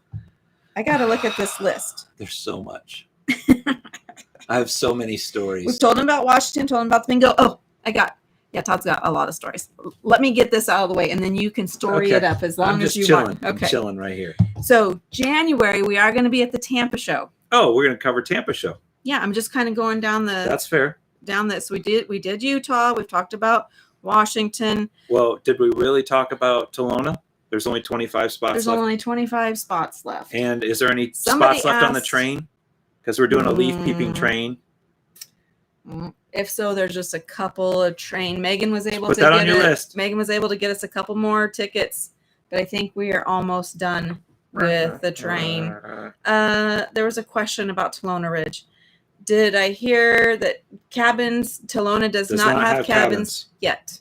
I got to look at this list. There's so much. I have so many stories. We've told them about Washington, told them about the bingo. Oh, Todd's got a lot of stories. Let me get this out of the way, and then you can story it up as long as you want. Okay. I'm chilling right here. So January, we are going to be at the Tampa show. Oh, we're going to cover Tampa show. Yeah, I'm just kind of going down the... That's fair. Down this. We did Utah. We've talked about Washington. Well, did we really talk about Kelowna? There's only 25 spots left. There's only 25 spots left. And is there any spots left on the train? Because we're doing a leaf peeping train. If so, there's just a couple of train. Megan was able to get on your list. Megan was able to get us a couple more tickets, but I think we are almost done with the train. There was a question about Kelowna Ridge. Did I hear that Kelowna does not have cabins yet?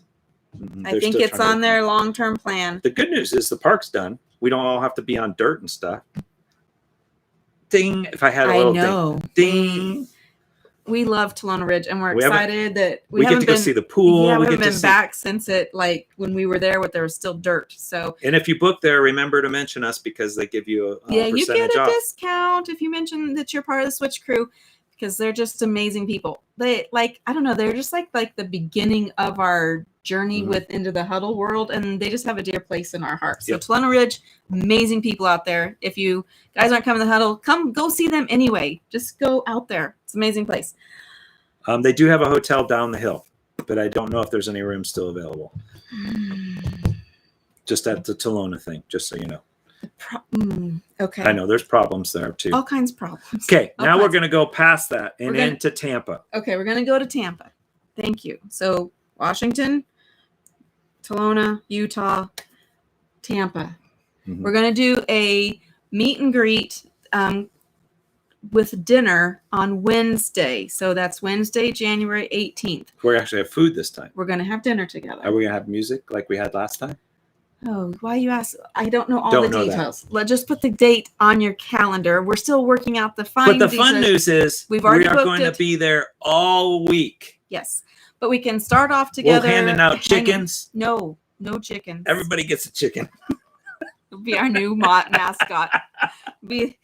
I think it's on their long-term plan. The good news is the park's done. We don't all have to be on dirt and stuff. Ding! If I had a little ding. We love Kelowna Ridge, and we're excited that we get to go see the pool. Yeah, we haven't been back since when we were there, there was still dirt. So, and if you book there, remember to mention us because they give you a you get a off. discount if you mention that you're part of the Switch crew, because they're just amazing people. They I don't know, they're just like the beginning of our journey into the Huddle world, and they just have a dear place in our hearts. So Kelowna Ridge, amazing people out there. If you guys aren't coming to the Huddle, come go see them anyway. Just go out there. It's an amazing place. They do have a hotel down the hill, but I don't know if there's any rooms still available. Just at the Kelowna thing, just so you know. Okay. I know there's problems there too. All kinds of problems. Okay, now we're going to go past that and into Tampa. Okay, we're going to go to Tampa. Thank you. So Washington, Kelowna, Utah, Tampa. We're going to do a meet and greet with dinner on Wednesday. So that's Wednesday, January 18th. We actually have food this time. We're going to have dinner together. Are we going to have music like we had last time? Oh, why you ask? I don't know all the details. Let's just put the date on your calendar. We're still working out the fine. But the fun news is we are going to be there all week. Yes, but we can start off together. We're handing out chickens. No chickens. Everybody gets a chicken. It'll be our new mascot. We're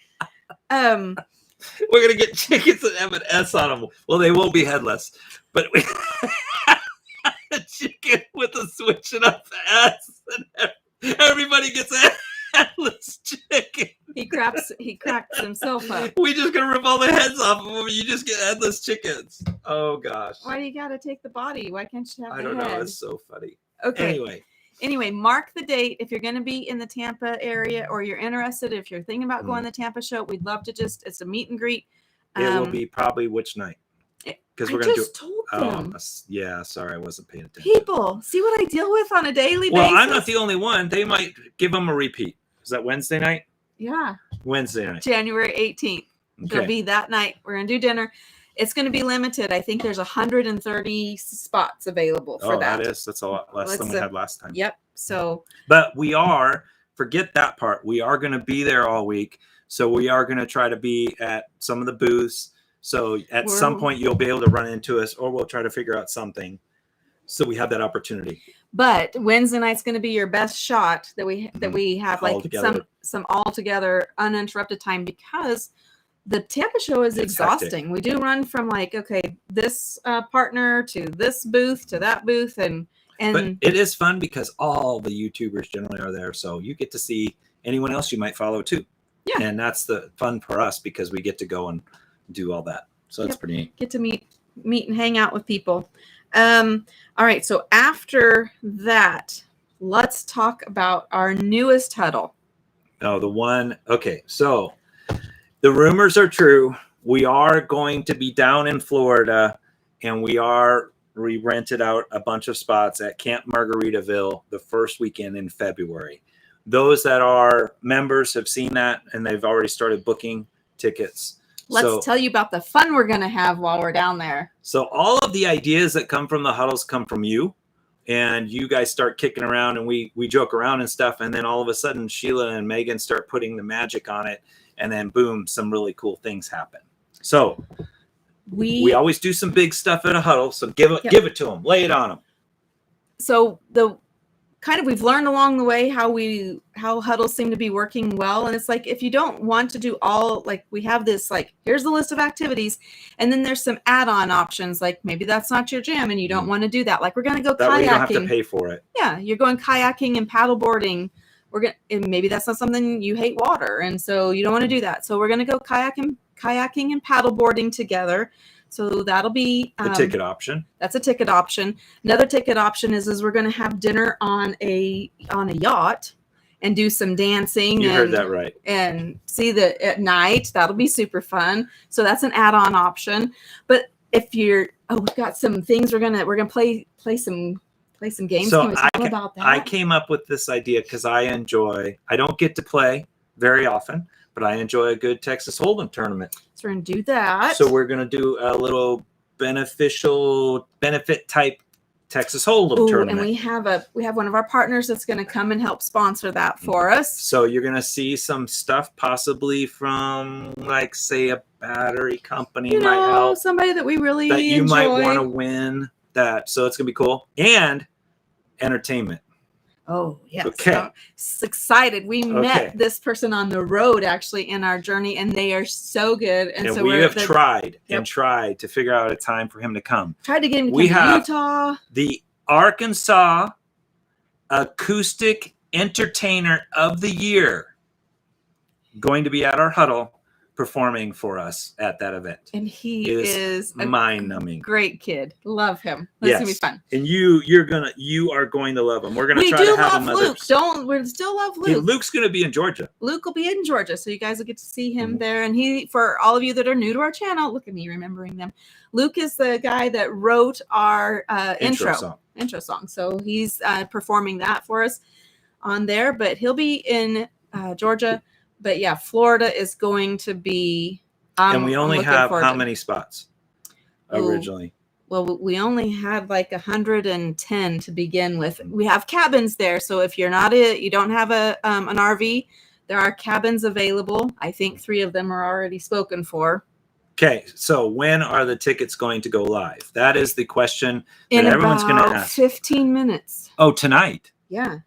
gonna get chickens that have an S on them. Well, they won't be headless, but we a chicken with a switching up the S, and everybody gets a headless chicken. He cracks himself up. We just gonna rip all the heads off of them. You just get headless chickens. Oh gosh. Why do you gotta take the body? Why can't you have the head? I don't know. It's so funny. Okay. Anyway, mark the date if you're going to be in the Tampa area or you're interested. If you're thinking about going to the Tampa show, we'd love to it's a meet and greet. It will be probably which night? Because we're going to told them. Yeah, sorry, I wasn't paying attention. People, see what I deal with on a daily basis. Well, I'm not the only one. They might give them a repeat. Is that Wednesday night? Yeah. Wednesday night. January 18th. Okay. It'll be that night. We're going to do dinner. It's going to be limited. I think there's 130 spots available for that. That's a lot less than we had last time. Yep. So, but forget that part. We are going to be there all week. So we are going to try to be at some of the booths. So at some point you'll be able to run into us, or we'll try to figure out something. So we have that opportunity. But Wednesday night's going to be your best shot that we have some all together uninterrupted time, because the Tampa show is exhausting. Hectic. We do run from this partner to this booth to that booth, and but it is fun because all the YouTubers generally are there, so you get to see anyone else you might follow too. Yeah, and that's the fun for us because we get to go and do all that. So it's pretty neat. Get to meet and hang out with people. All right, so after that, let's talk about our newest huddle. Oh, the one. Okay, so. The rumors are true. We are going to be down in Florida, and we are we rented out a bunch of spots at Camp Margaritaville the first weekend in February. Those that are members have seen that, and they've already started booking tickets. Let's tell you about the fun we're going to have while we're down there. So all of the ideas that come from the huddles come from you, and you guys start kicking around, and we joke around and stuff. And then all of a sudden, Sheila and Megan start putting the magic on it, and then boom, some really cool things happen. So we always do some big stuff at a huddle. So give it to them, lay it on them. So we've learned along the way how huddles seem to be working well. And it's like, if you don't want to do all, like we have this, like, here's the list of activities. And then there's some add-on options. Like maybe that's not your jam and you don't want to do that. Like we're going to go kayaking. Way you don't have to pay for it. Yeah. You're going kayaking and paddleboarding. And maybe that's not something you hate water. And so you don't want to do that. So we're going to go kayaking and paddleboarding together. So that'll be the ticket option. That's a ticket option. Another ticket option is we're going to have dinner on a yacht and do some dancing. You heard that right. And see at night. That'll be super fun. So that's an add-on option. But if you're we've got some things we're gonna play some games. So Can we talk about that? I came up with this idea because I don't get to play very often, but I enjoy a good Texas Hold'em tournament. So we're going to do that. So we're going to do a little benefit type Texas Hold'em tournament. And we have one of our partners that's going to come and help sponsor that for us. So you're going to see some stuff possibly from, like, say, a battery company might help. Somebody that we really enjoy. That you might want to win that. So it's going to be cool. And entertainment. Oh, yes. Okay. So excited. We met this person on the road actually in our journey, and they are so good. And so we have tried to figure out a time for him to come. Tried to get him to come to Utah. The Arkansas Acoustic Entertainer of the Year going to be at our huddle performing for us at that event. And he is mind-numbing. Great kid. Love him. It's gonna be fun. And you are going to love him. We're gonna try to have him. We still love Luke. Luke's gonna be in Georgia. Luke will be in Georgia, so you guys will get to see him there. And for all of you that are new to our channel, look at me remembering them. Luke is the guy that wrote our intro song. So he's performing that for us on there, but he'll be in Georgia. But yeah, Florida is going to be. And we only have how many spots originally? Well, we only had like 110 to begin with. We have cabins there, so if you don't have an RV, there are cabins available. I think 3 of them are already spoken for. Okay, so when are the tickets going to go live? That is the question that everyone's going to ask. 15 minutes. Oh, tonight? Yeah.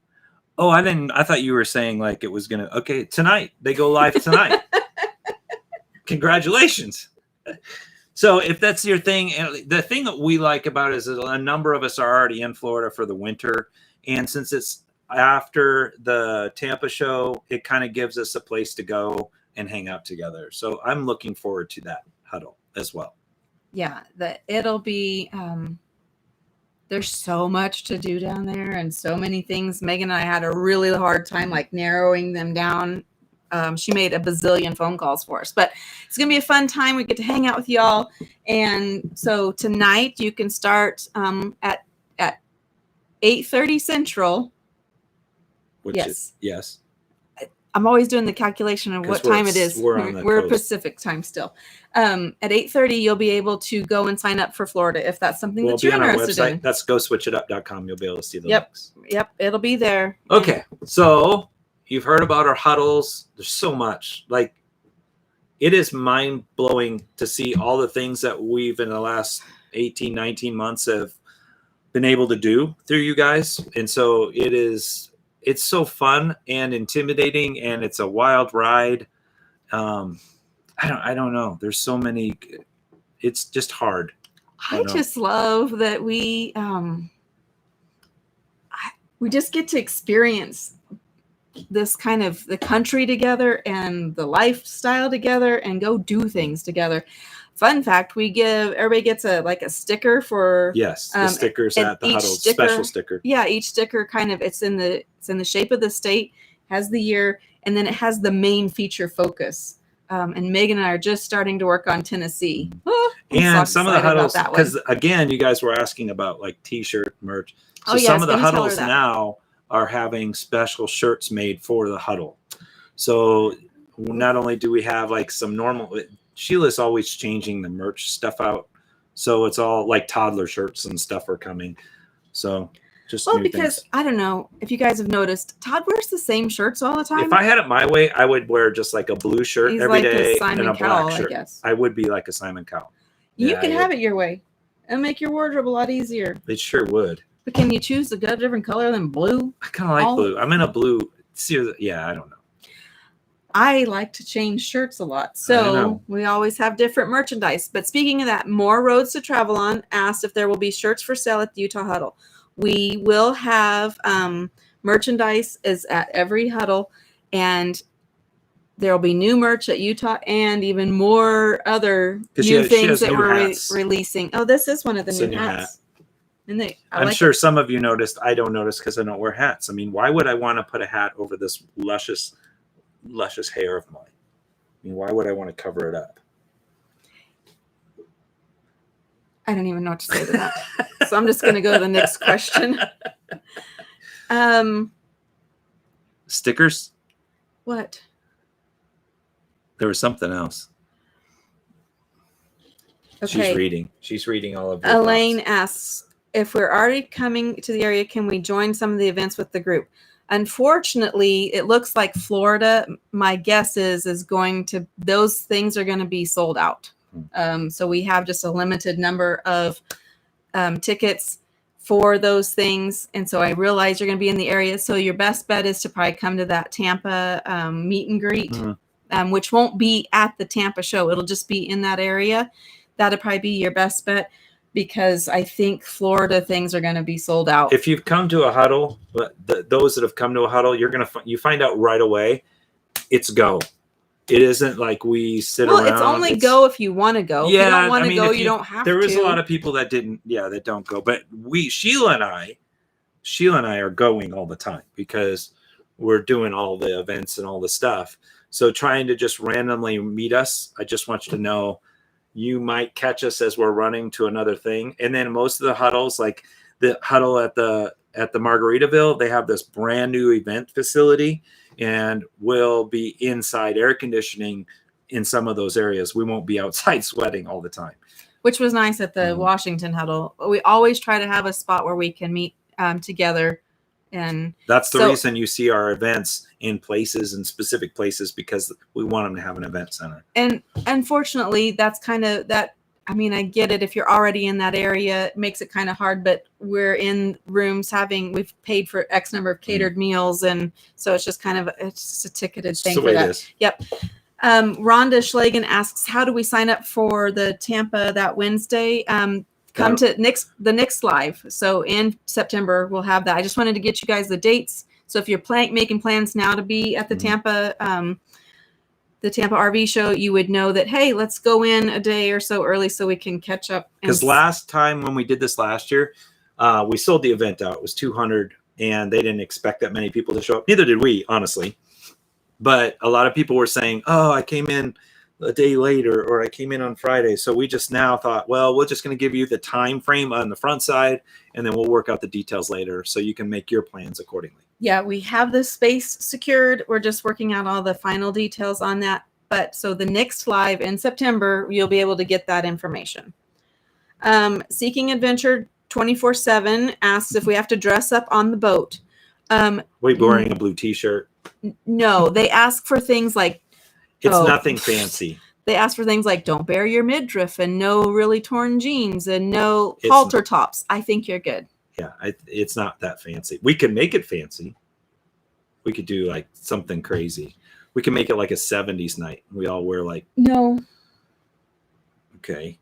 Oh, I thought you were saying like it was going to. Okay, tonight. They go live tonight. Congratulations. So if that's your thing, and the thing that we like about it is that a number of us are already in Florida for the winter. And since it's after the Tampa show, it kind of gives us a place to go and hang out together. So I'm looking forward to that huddle as well. Yeah, it'll be, there's so much to do down there and so many things. Megan and I had a really hard time like narrowing them down. She made a bazillion phone calls for us, but it's going to be a fun time. We get to hang out with y'all. And so tonight you can start at 8:30 Central. Yes. I'm always doing the calculation of what time it is. We're Pacific time still. At 8:30, you'll be able to go and sign up for Florida if that's something that you're interested in. That's gswitchitup.com. You'll be able to see the links. Yep, it'll be there. Okay, so you've heard about our huddles. There's so much. Like, it is mind-blowing to see all the things that we've in the last 18, 19 months have been able to do through you guys. And so it's so fun and intimidating, and it's a wild ride. I don't know. There's so many. It's just hard. I just love that we just get to experience this kind of the country together and the lifestyle together and go do things together. Fun fact, everybody gets a sticker for the stickers at the huddle, special sticker. Yeah, each sticker it's in the shape of the state, has the year, and then it has the main feature focus. And Megan and I are just starting to work on Tennessee. And some of the huddles, because again, you guys were asking about like t-shirt merch. So some of the huddles now are having special shirts made for the huddle. So not only do we have like some normal, Sheila's always changing the merch stuff out. So it's all like toddler shirts and stuff are coming. So just because I don't know if you guys have noticed, Todd wears the same shirts all the time. If I had it my way, I would wear just like a blue shirt every day and a black shirt. I would be like a 𝗧𝗏𝐻. You can have it your way and make your wardrobe a lot easier. It sure would. But can you choose a good different color than blue? I kind of like blue. I'm in a blue. Yeah, I don't know. I like to change shirts a lot. So we always have different merchandise. But speaking of that, More Roads to Travel On asked if there will be shirts for sale at the Utah Huddle. We will have merchandise is at every huddle, and there will be new merch at Utah and even more other new things that we're releasing. Oh, this is one of the new hats. And I'm sure some of you noticed. I don't notice because I don't wear hats. I mean, why would I want to put a hat over this luscious hair of mine? I mean, why would I want to cover it up? I don't even know what to say to that. So I'm just going to go to the next question. Stickers? What? There was something else. Okay. She's reading all of your Elaine thoughts. asks, if we're already coming to the area, can we join some of the events with the group? Unfortunately, it looks like Florida, my guess is going to, those things are going to be sold out. So we have just a limited number of tickets for those things. And so I realize you're going to be in the area. So your best bet is to probably come to that Tampa meet and greet, which won't be at the Tampa show. It'll just be in that area. That'll probably be your best bet, because I think Florida things are going to be sold out. If you've come to a huddle, those that have come to a huddle, you find out right away. It's go. It isn't like we sit around. Well, it's go if you want to go. Yeah, if you don't want to go, you don't have to. There is a lot of people that that don't go. But Sheila and I are going all the time because we're doing all the events and all the stuff. So trying to just randomly meet us, I just want you to know, you might catch us as we're running to another thing. And then most of the huddles, like the huddle at the Margaritaville, they have this brand new event facility, and we'll be inside air conditioning in some of those areas. We won't be outside sweating all the time. Which was nice at the Washington huddle. We always try to have a spot where we can meet together. And that's the reason you see our events in specific places, because we want them to have an event center. And unfortunately, that's kind of that. I mean, I get it. If you're already in that area, it makes it kind of hard, but we're in rooms we've paid for X number of catered meals. And so it's just it's just a ticketed thing for that. Yep. Rhonda Schlagen asks, how do we sign up for the Tampa that Wednesday? Come to the next live. So in September, we'll have that. I just wanted to get you guys the dates. So if you're making plans now to be at the Tampa RV show, you would know that, hey, let's go in a day or so early so we can catch up. Because last time when we did this last year, we sold the event out. It was 200, and they didn't expect that many people to show up. Neither did we, honestly. But a lot of people were saying, oh, I came in a day later, or I came in on Friday. So we just now thought, well, we're just going to give you the time frame on the front side, and then we'll work out the details later so you can make your plans accordingly. Yeah, we have the space secured. We're just working out all the final details on that. But so the next live in September, you'll be able to get that information. Seeking Adventure 24/7 asks if we have to dress up on the boat. We wearing a blue t-shirt? No, they ask for things like, it's nothing fancy. They ask for things like, don't bare your midriff, and no really torn jeans, and no halter tops. I think you're good. Yeah, it's not that fancy. We can make it fancy. We could do like something crazy. We can make it like a 70s night. We all wear like... No. Okay.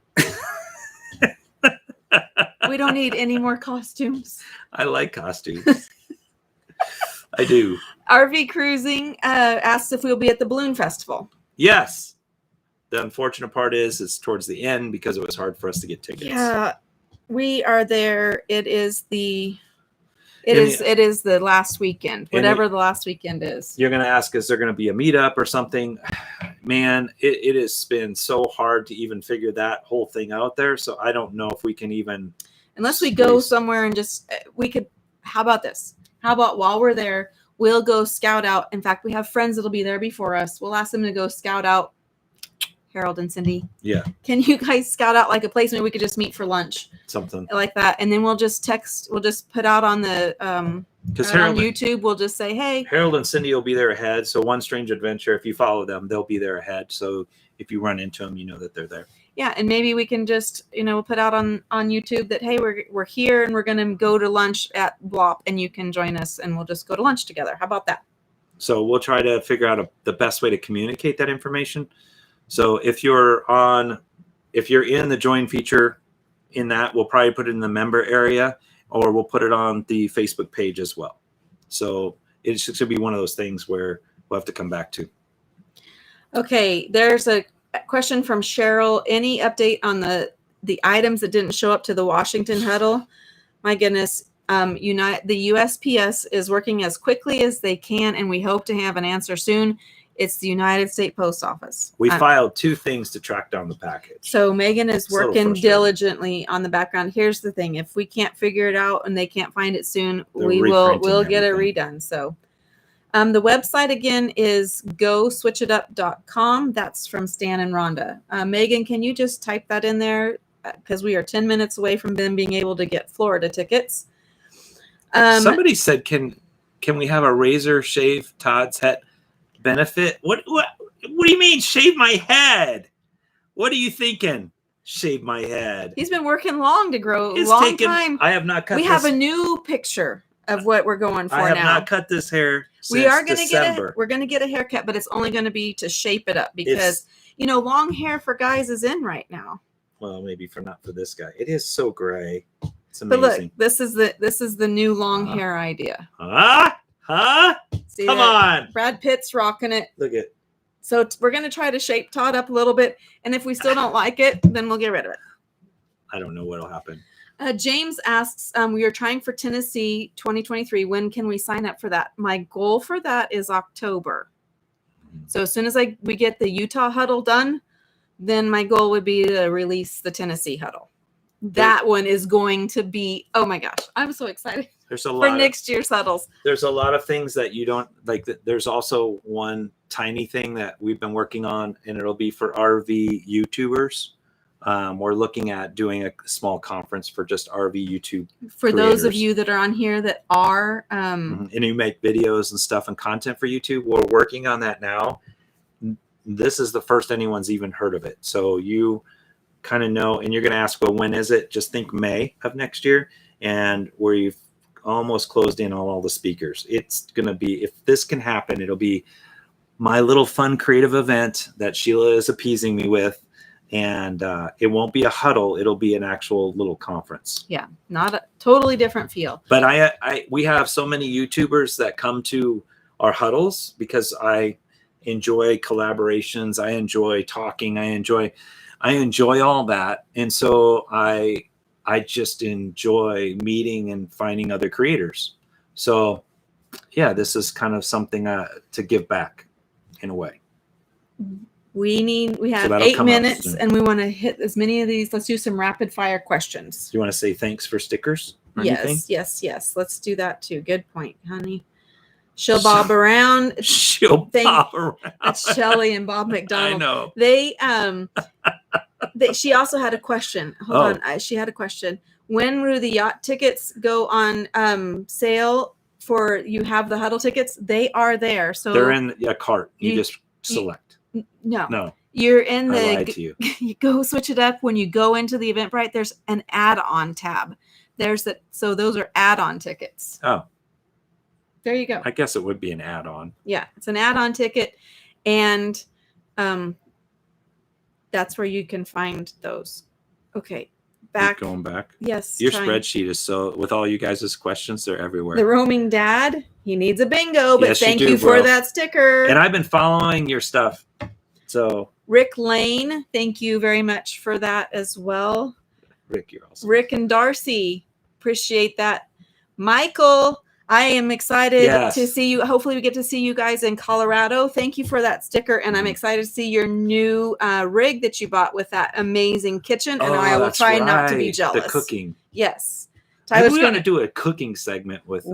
We don't need any more costumes. I like costumes. I do. RV Cruising asks if we'll be at the Balloon Festival. Yes. The unfortunate part is it's towards the end because it was hard for us to get tickets. Yeah, we are there. It is the last weekend, whatever the last weekend is. You're going to ask, is there going to be a meetup or something? man, it has been so hard to even figure that whole thing out there. So I don't know if we can even, unless we go somewhere and just, we could, how about this? How about while we're there, we'll go scout out. In fact, we have friends that'll be there before us. We'll ask them to go scout out. Harold and Cindy. Yeah. Can you guys scout out like a place maybe we could just meet for lunch? Something like that. And then we'll just put out on the, because on YouTube, we'll just say, hey. Harold and Cindy will be there ahead. So One Strange Adventure, if you follow them, they'll be there ahead. So if you run into them, you know that they're there. Yeah. And maybe we can just, put out on YouTube that, hey, we're here and we're going to go to lunch at Blop and you can join us and we'll just go to lunch together. How about that? So we'll try to figure out the best way to communicate that information. So if you're in the join feature in that, we'll probably put it in the member area or we'll put it on the Facebook page as well. So it's just going to be one of those things where we'll have to come back to. Okay. There's a question from Cheryl. Any update on the items that didn't show up to the Washington huddle? My goodness. The USPS is working as quickly as they can, and we hope to have an answer soon. It's the United States Post Office. We filed 2 things to track down the package. So Megan is working diligently on the background. Here's the thing. If we can't figure it out and they can't find it soon, we'll get it redone. So the website again is 𝗀𝗍𝗿𝗄𝐿.com. That's from Stan and Rhonda. Megan, can you just type that in there? Because we are 10 minutes away from them being able to get Florida tickets. Somebody said, can we have a razor shave Todd's head benefit? What do you mean shave my head? What are you thinking? Shave my head. He's been working long to grow. Time. I have not cut. We have a new picture of what we're going for now. I have not cut this hair since December. We're going to get a haircut, but it's only going to be to shape it up because long hair for guys is in right now. Well, maybe not for this guy. It is so gray. It's amazing. But look, this is the new long hair idea. See Come on. Brad Pitt's rocking it. Look at it. So we're going to try to shape Todd up a little bit. And if we still don't like it, then we'll get rid of it. I don't know what will happen. James asks, we are trying for Tennessee 2023. When can we sign up for that? My goal for that is October. So as soon as we get the Utah huddle done, then my goal would be to release the Tennessee huddle. That one is going to be, oh my gosh, I'm so excited. There's a lot for next year's huddles. There's a lot of things that you don't like. There's also one tiny thing that we've been working on, and it'll be for RV YouTubers. We're looking at doing a small conference for just RV YouTube for creators. Those of you that are on here that are and you make videos and stuff and content for YouTube. We're working on that now. This is the first anyone's even heard of it. So you kind of know, and you're going to ask, well, when is it? Just think May of next year, and we've almost closed in on all the speakers. It's going to be, if this can happen, it'll be my little fun creative event that Sheila is appeasing me with. And it won't be a huddle. It'll be an actual little conference. Yeah. Not a totally different feel. But we have so many YouTubers that come to our huddles because I enjoy collaborations. I enjoy talking. I enjoy all that. And so I just enjoy meeting and finding other creators. So yeah, this is kind of something to give back in a way. We have 8 minutes and we want to hit as many of these. Let's do some rapid fire questions. Do you want to say thanks for stickers? Yes. Let's do that too. Good point, honey. She'll bob around. She'll bob around. That's Shelly and Bob McDonald. I know. She also had a question. Hold on. She had a question. When will the yacht tickets go on sale for you have the huddle tickets? They are there. So they're in a cart. You just select. No. You're in I lied to you. You go switch it up when you go into the Eventbrite. There's an add-on tab. So those are add-on tickets. Oh. There you go. I guess it would be an add-on. Yeah, it's an add-on ticket, and that's where you can find those. Okay, back. Keep going back. Yes. Your spreadsheet is with all you guys' questions, they're everywhere. The roaming dad, he needs a bingo, but yes, thank you for that sticker. And I've been following your stuff. So Rick Lane, thank you very much for that as well. Rick, you're awesome. Rick and Darcy, appreciate that. Michael, I am excited to see you. Hopefully we get to see you guys in Colorado. Thank you for that sticker. And I'm excited to see your new rig that you bought with that amazing kitchen. And I will try not to be jealous. The cooking. Yes. Tyler's going to do a cooking segment with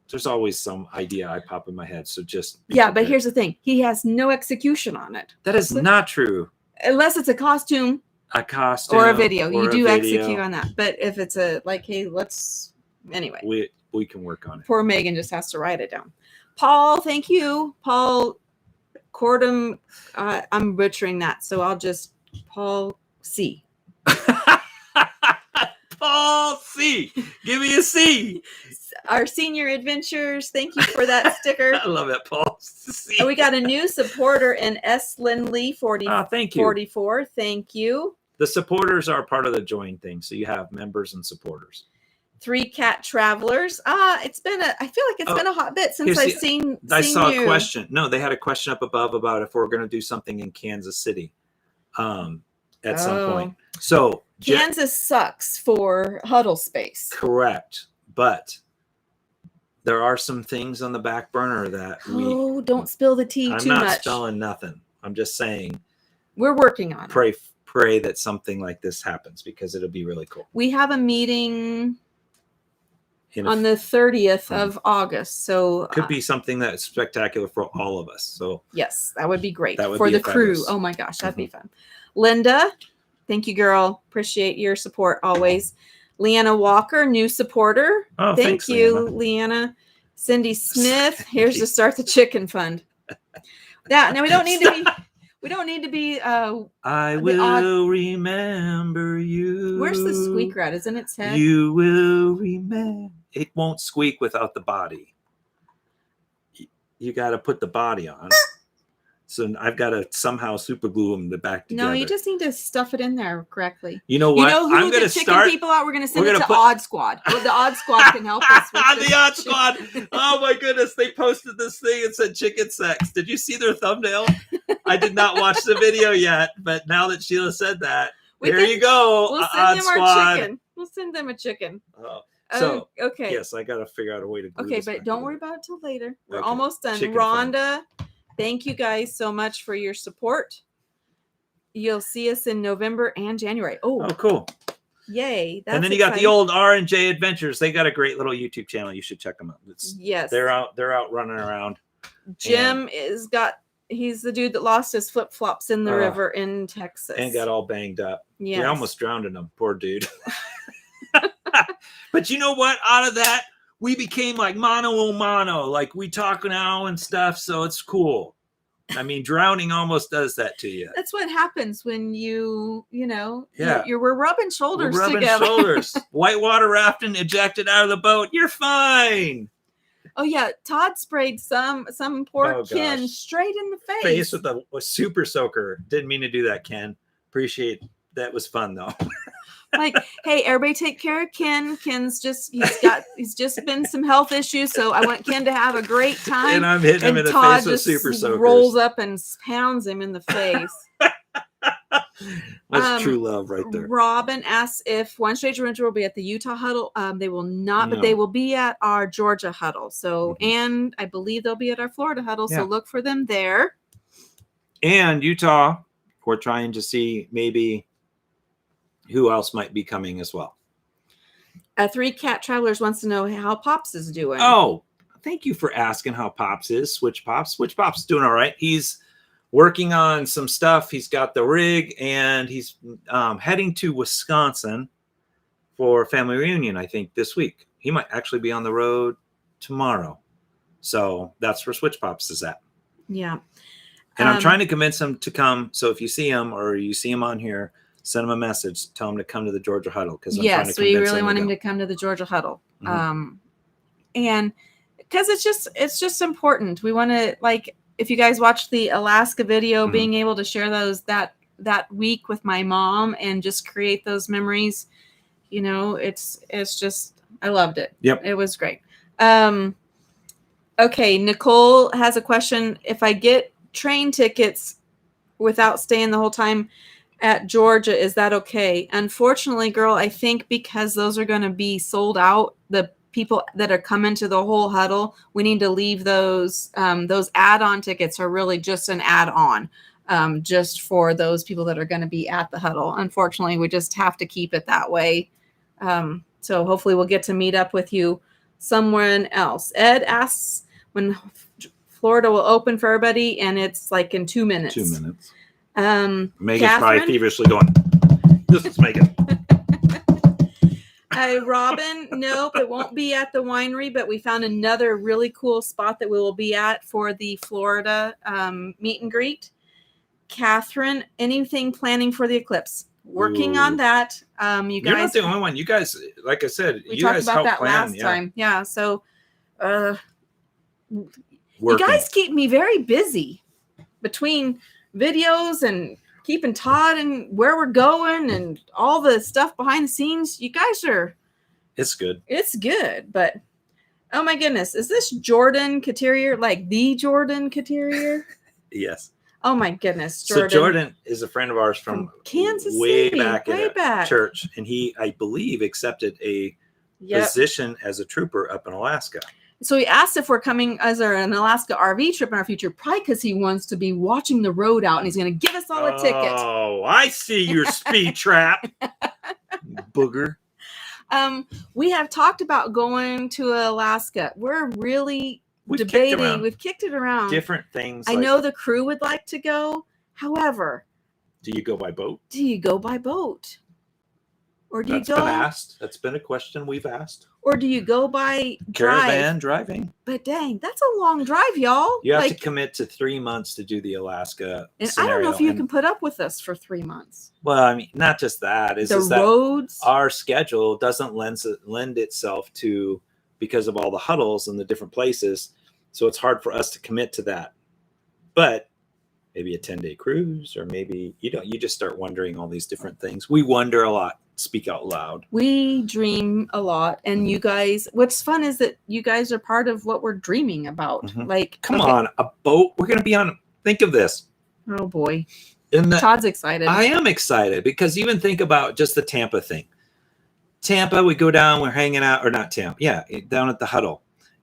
there's always some idea I pop in my head. So just. But here's the thing. He has no execution on it. That is not true. Unless it's a costume. Or a video. You do execute on that. But if it's hey, let's. Anyway. We can work on it. Poor Megan just has to write it down. Paul, thank you. Paul Cordum. I'm butchering that. So I'll just Paul C. Paul C. Give me a C. Our senior adventures. Thank you for that sticker. I love it, Paul C. And we got a new supporter in S. Lindley 40. Thank you. 44. Thank you. The supporters are part of the join thing. So you have members and supporters. 3 Cat Travelers. I feel like it's been a hot bit since I've seen saw you. A question. No, they had a question up above about if we're going to do something in Kansas City at some point. So Kansas sucks for huddle space. Correct. But there are some things on the back burner that don't spill the tea too much. I'm not spilling nothing. I'm just saying. We're working on it. Pray that something like this happens because it'll be really cool. We have a meeting on the 30th of August. So could be something that's spectacular for all of us. So yes, that would be great for the crew. Oh my gosh, that'd be fun. Linda, thank you, girl. Appreciate your support always. Leanna Walker, new supporter. Oh, thank you, Leanna. Cindy Smith, here's to start the chicken fund. Now we don't need to be. We don't need to be. I will remember you. Where's the squeak rat? Is in its head. You will remember. It won't squeak without the body. You got to put the body on. So I've got to somehow super glue them back together. No, you just need to stuff it in there correctly. You know what? You know who I'm going to start. People out. We're going to send it to Odd Squad. Well, the Odd Squad can help us. With the Odd Squad. Oh my goodness! They posted this thing and said chicken sex. Did you see their thumbnail? I did not watch the video yet, but now that Sheila said that, here you go. We'll send them our chicken. We'll send them a chicken. Oh. So okay. Yes, I got to figure out a way to. Okay, but don't worry about it till later. We're almost done. Chicken Rhonda, thank you guys so much for your support. You'll see us in November and January. Oh, cool! Yay! And then you got the old R&J Adventures. They got a great little YouTube channel. You should check them out. Yes, they're out running around. Jim he's the dude that lost his flip flops in the river in Texas and got all banged up. Yeah, we almost drowned him. Poor dude. But you know what? Out of that, we became like mano a mano. Like we talk now and stuff. So it's cool. I mean, drowning almost does that to you. That's what happens when we're rubbing shoulders together. Shoulders. Whitewater rafting, ejected out of the boat. You're fine. Oh yeah, Todd sprayed some poor Ken straight in the face with a super soaker. Didn't mean to do that, Ken. Appreciate that. Was fun though. Like, hey, everybody take care of Ken. Ken's he's just been some health issues, so I want Ken to have a great time. And I'm hitting him in the face with super soakers. Rolls up and pounds him in the face. That's true love right there. Robin asks if One Stranger Winter will be at the Utah Huddle. They will not, but they will be at our Georgia Huddle. So, and I believe they'll be at our Florida Huddle. So look for them there. And Utah, we're trying to see maybe who else might be coming as well. 3 Cat Travelers wants to know how Pops is doing. Oh, thank you for asking how Pops is. Switch Pops is doing all right. He's working on some stuff. He's got the rig and he's heading to Wisconsin for family reunion, I think, this week. He might actually be on the road tomorrow. So that's where Switch Pops is at. Yeah. And I'm trying to convince him to come. So if you see him or you see him on here, send him a message. Tell him to come to the Georgia Huddle. Yes, we really want him to come to the Georgia Huddle. And because it's just important. We want to, like, if you guys watch the Alaska video, being able to share that week with my mom and just create those memories, it's just, I loved it. Yep. It was great. Okay. Nicole has a question. If I get train tickets without staying the whole time at Georgia, is that okay? Unfortunately, girl, I think because those are going to be sold out, the people that are coming to the whole huddle, we need to leave those add-on tickets are really just an add-on, just for those people that are going to be at the huddle. Unfortunately, we just have to keep it that way. So hopefully we'll get to meet up with you somewhere else. Ed asks when Florida will open for everybody, and it's like in 2 minutes. 2 minutes. Megan's Catherine? probably feverishly going, this is Megan. Robin, nope, it won't be at the winery, but we found another really cool spot that we will be at for the Florida meet and greet. Catherine, anything planning for the eclipse? Working on that. You guys, you're not the only one. You guys, like I said, we you talked guys about help that plan. last time. Yeah. So you Working. guys keep me very busy between videos and keeping Todd and where we're going and all the stuff behind the scenes. You guys are. It's good. It's good, but oh my goodness, is this 𝗓𝗏 like the 𝗓𝗏? Yes. Oh my goodness, Jordan. So Jordan is a friend of ours from Kansas way City, back way in back. church, and he, I believe, accepted a position as a trooper up in Alaska. So he asked if we're coming as an Alaska RV trip in our future, probably because he wants to be watching the road out, and he's going to give us all a ticket. Oh, I see your speed trap, booger. We have talked about going to Alaska. We're really debating. We've kicked it around. Different things. I know the crew would like to go. However, do you go by boat? Or do you go? Been asked. That's been a question we've asked. Or do you go by caravan driving? But dang, that's a long drive, y'all. You have to commit to 3 months to do the Alaska scenario. I don't know if you can put up with us for 3 months. Well, I mean, not just that. It's just roads. That our schedule doesn't lend itself to, because of all the huddles and the different places. So it's hard for us to commit to that. But maybe a 10-day cruise, or maybe you just start wondering all these different things. We wonder a lot. Speak out loud. We dream a lot, and you guys, what's fun is that you guys are part of what we're dreaming about. Mm-hmm. Like, come on, a boat. We're going to be on. Think of this. Oh boy. Todd's excited. I am excited, because even think about just the Tampa thing. Tampa, we go down, we're hanging out, or not Tampa. Yeah. Down at the huddle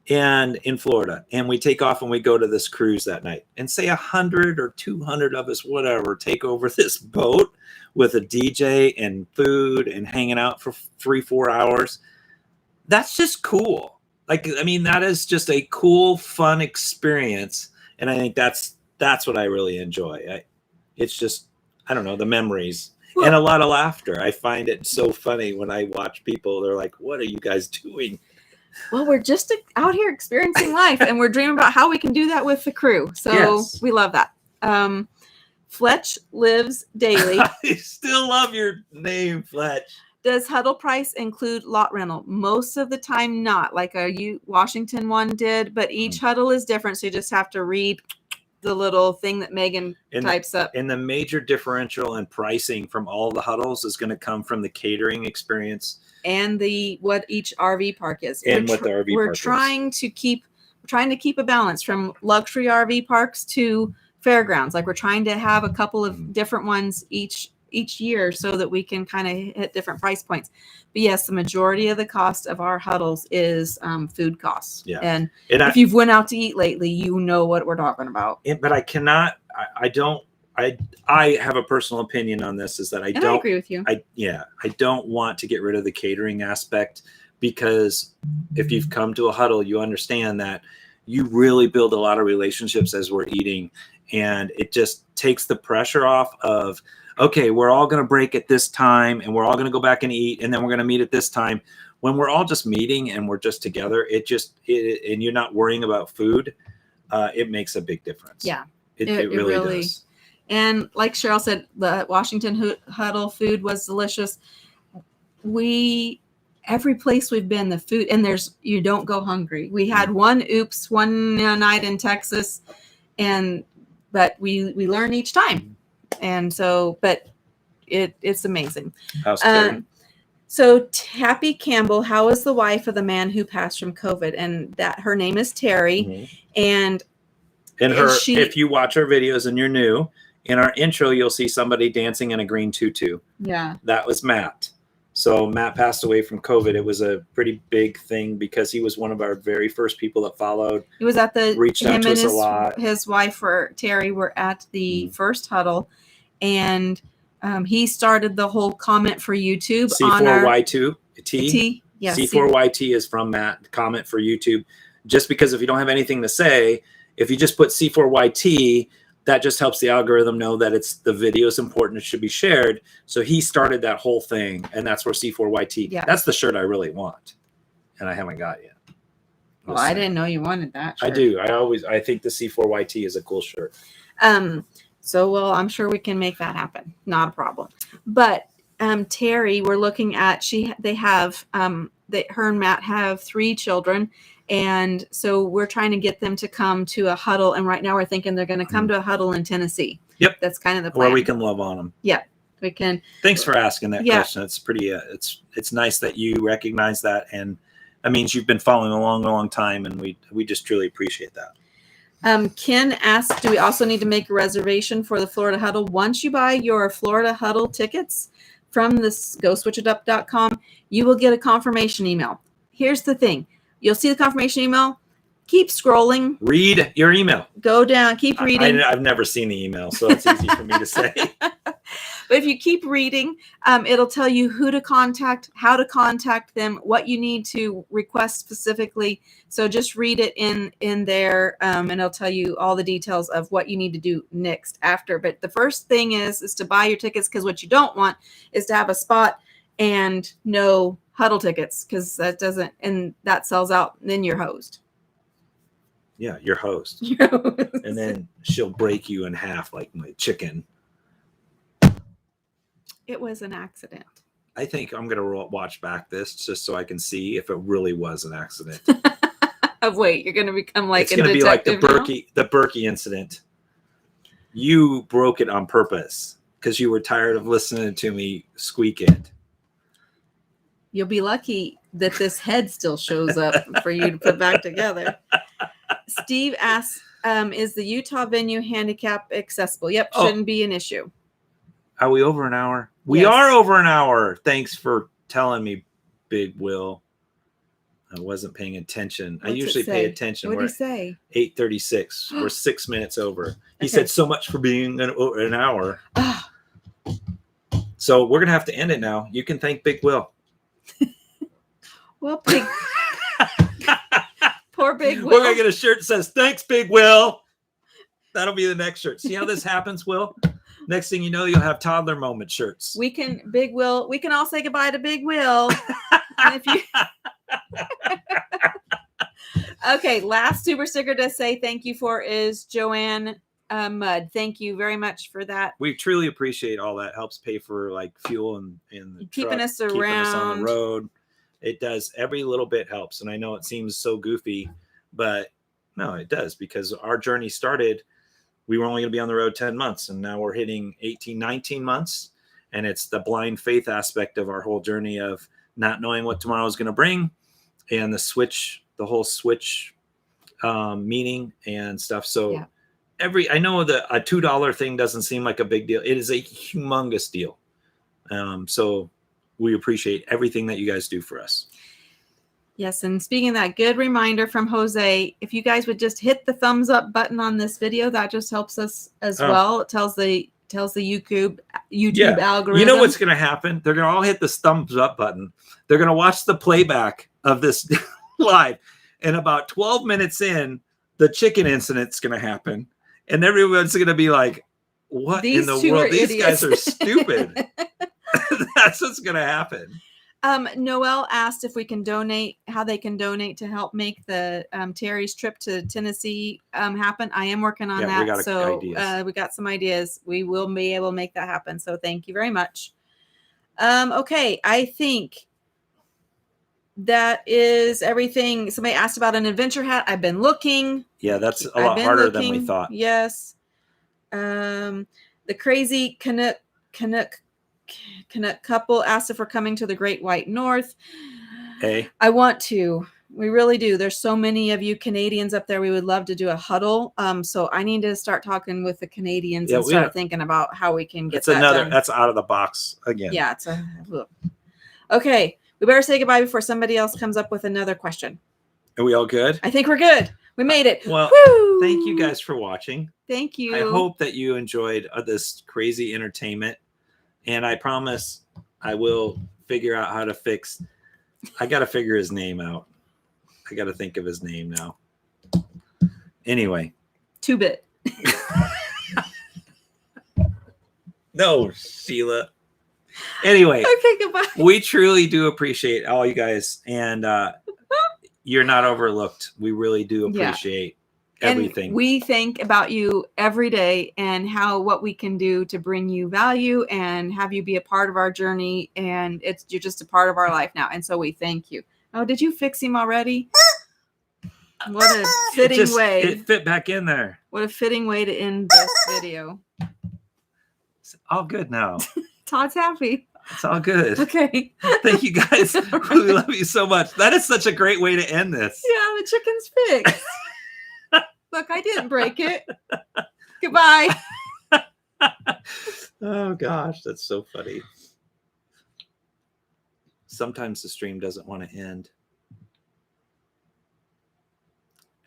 and in Florida, and we take off and we go to this cruise that night, and say 100 or 200 of us, whatever, take over this boat with a DJ and food and hanging out for 3-4 hours. That's just cool. Like, I mean, that is just a cool, fun experience. And I think that's what I really enjoy. It's just, I don't know, the memories and a lot of laughter. I find it so funny when I watch people. They're like, what are you guys doing? Well, we're just out here experiencing life, and we're dreaming about how we can do that with the crew. So we love that. Fletch lives daily. I still love your name, Fletch. Does huddle price include lot rental? Most of the time not, like Washington one did, but each huddle is different, so you just have to read the little thing that Megan types up. And the major differential in pricing from all the huddles is going to come from the catering experience and what each RV park is. And what the RV park is. We're trying to keep a balance from luxury RV parks to fairgrounds. Like, we're trying to have a couple of different ones each year so that we can kind of hit different price points. But yes, the majority of the cost of our huddles is food costs. Yeah. And if you've went out to eat lately, you know what we're talking about. But I cannot, I have a personal opinion on this, is that I agree with you. I don't want to get rid of the catering aspect, because if you've come to a huddle, you understand that you really build a lot of relationships as we're eating. And it just takes the pressure off of, okay, we're all going to break at this time, and we're all going to go back and eat, and then we're going to meet at this time. When we're all just meeting and we're just together, and you're not worrying about food, it makes a big difference. Yeah, it really does. And like Cheryl said, the Washington huddle food was delicious. Every place we've been, the food, and you don't go hungry. We had one night in Texas, but we learn each time. And so, but it's amazing. So Happy Campbell, how is the wife of the man who passed from COVID? And that her name is Terry. Mm-hmm. And if you watch our videos and you're new, in our intro, you'll see somebody dancing in a green tutu. Yeah. That was Matt. So Matt passed away from COVID. It was a pretty big thing because he was one of our very first people that followed. He was at the reached out to us a lot. His wife or Terry were at the first huddle, and he started the whole comment for YouTube. 𝗧𝗿𝗶𝗽. Yeah, 𝗧4𝗏𝗃 is from Matt. Comment for YouTube. Just because if you don't have anything to say, if you just put 𝗧4𝗏𝗃, that just helps the algorithm know that the video is important. It should be shared. So he started that whole thing, and that's where 𝗧4𝗏𝗃. Yeah. That's the shirt I really want, and I haven't got yet. Well, I didn't know you wanted that shirt. I do. I think the 𝗧4𝗏𝗃 is a cool shirt. So, well, I'm sure we can make that happen. Not a problem. But Terry, we're looking at, her and Matt have 3 children. And so we're trying to get them to come to a huddle. And right now we're thinking they're going to come to a huddle in Tennessee. Yep. That's kind of the plan. Where we can love on them. Yeah, we can. Thanks for asking that question. It's pretty, it's nice that you recognize that. And that means you've been following along a long time. And we just truly appreciate that. Ken asked, do we also need to make a reservation for the Florida Huddle? Once you buy your Florida Huddle tickets from this @GoSwitchItUp.com, you will get a confirmation email. Here's the thing. You'll see the confirmation email. Keep scrolling. Read your email. Go down. Keep reading. I've never seen the email, so it's easy for me to say. But if you keep reading, it'll tell you who to contact, how to contact them, what you need to request specifically. So just read it in there, and it'll tell you all the details of what you need to do next after. But the first thing is to buy your tickets, because what you don't want is to have a spot and no huddle tickets, because that sells out, and then you're hosed. Yeah, you're host. And then she'll break you in half like my chicken. It was an accident. I think I'm gonna watch back this just so I can see if it really was an accident. Wait, you're gonna become like it's gonna be like the 𝗏𝗏 incident. You broke it on purpose because you were tired of listening to me squeak it. You'll be lucky that this head still shows up for you to put back together. Steve asks, is the Utah venue handicap accessible? Yep, shouldn't be an issue. Are we over an hour? We are over an hour. Thanks for telling me, Big Will. I wasn't paying attention. I usually pay attention. What did he say? 8:36. We're 6 minutes over. He said so much for being an hour. So we're going to have to end it now. You can thank Big Will. Well, poor Big Will. We're going to get a shirt that says, thanks, Big Will. That'll be the next shirt. See how this happens, Will? Next thing you know, you'll have toddler moment shirts. We can all say goodbye to Big Will. And if you... Okay, last super sticker to say thank you for is Joanne Mudd. Thank you very much for that. We truly appreciate all that. Helps pay for like fuel and the keeping truck, us around, keeping us on the road. It does. Every little bit helps. And I know it seems so goofy, but no, it does, because our journey started, we were only going to be on the road 10 months, and now we're hitting 18, 19 months. And it's the blind faith aspect of our whole journey of not knowing what tomorrow is going to bring, and the whole switch meeting and stuff. So I know that a $2 thing doesn't seem like a big deal. It is a humongous deal. So we appreciate everything that you guys do for us. Yes, and speaking of that, good reminder from Jose, if you guys would just hit the thumbs up button on this video, that just helps us as well. It tells the YouTube algorithm. You know what's going to happen? They're going to all hit this thumbs up button. They're going to watch the playback of this live. And about 12 minutes in, the chicken incident's going to happen. And everyone's going to be like, what in the world? These guys are stupid. That's what's going to happen. Noelle asked if we can donate, how they can donate to help make the Terry's trip to Tennessee happen. I am working on that. We got some ideas. We will be able to make that happen. So thank you very much. Okay, I think that is everything. Somebody asked about an adventure hat. I've been looking. Yeah, that's a lot harder than we thought. Yes. The crazy Canuck couple asked if we're coming to the Great White North. Hey, I want to. We really do. There's so many of you Canadians up there. We would love to do a huddle. So I need to start talking with the Canadians and start thinking about how we can get that done. That's out of the box again. Yeah, Okay, we better say goodbye before somebody else comes up with another question. Are we all good? I think we're good. We made it. Well, Woo! Thank you guys for watching. Thank you. I hope that you enjoyed this crazy entertainment. And I promise I will figure out how to fix. I got to figure his name out. I got to think of his name now. Anyway. 2-bit. No, Sheila. Anyway. Okay, goodbye. We truly do appreciate all you guys. And you're not overlooked. We really do appreciate everything. And we think about you every day and what we can do to bring you value and have you be a part of our journey. And you're just a part of our life now. And so we thank you. Oh, did you fix him already? What a fitting way. It fit back in there. What a fitting way to end this video. It's all good now. Todd's happy. It's all good. Okay. Thank you guys. We love you so much. That is such a great way to end this. Yeah, the chicken's fixed. Look, I didn't break it. Goodbye. Oh gosh, that's so funny. Sometimes the stream doesn't want to end.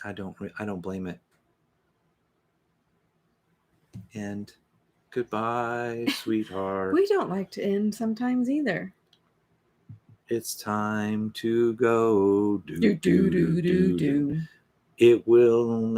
I don't blame it. And goodbye, sweetheart. We don't like to end sometimes either. It's time to go. Do. It will not.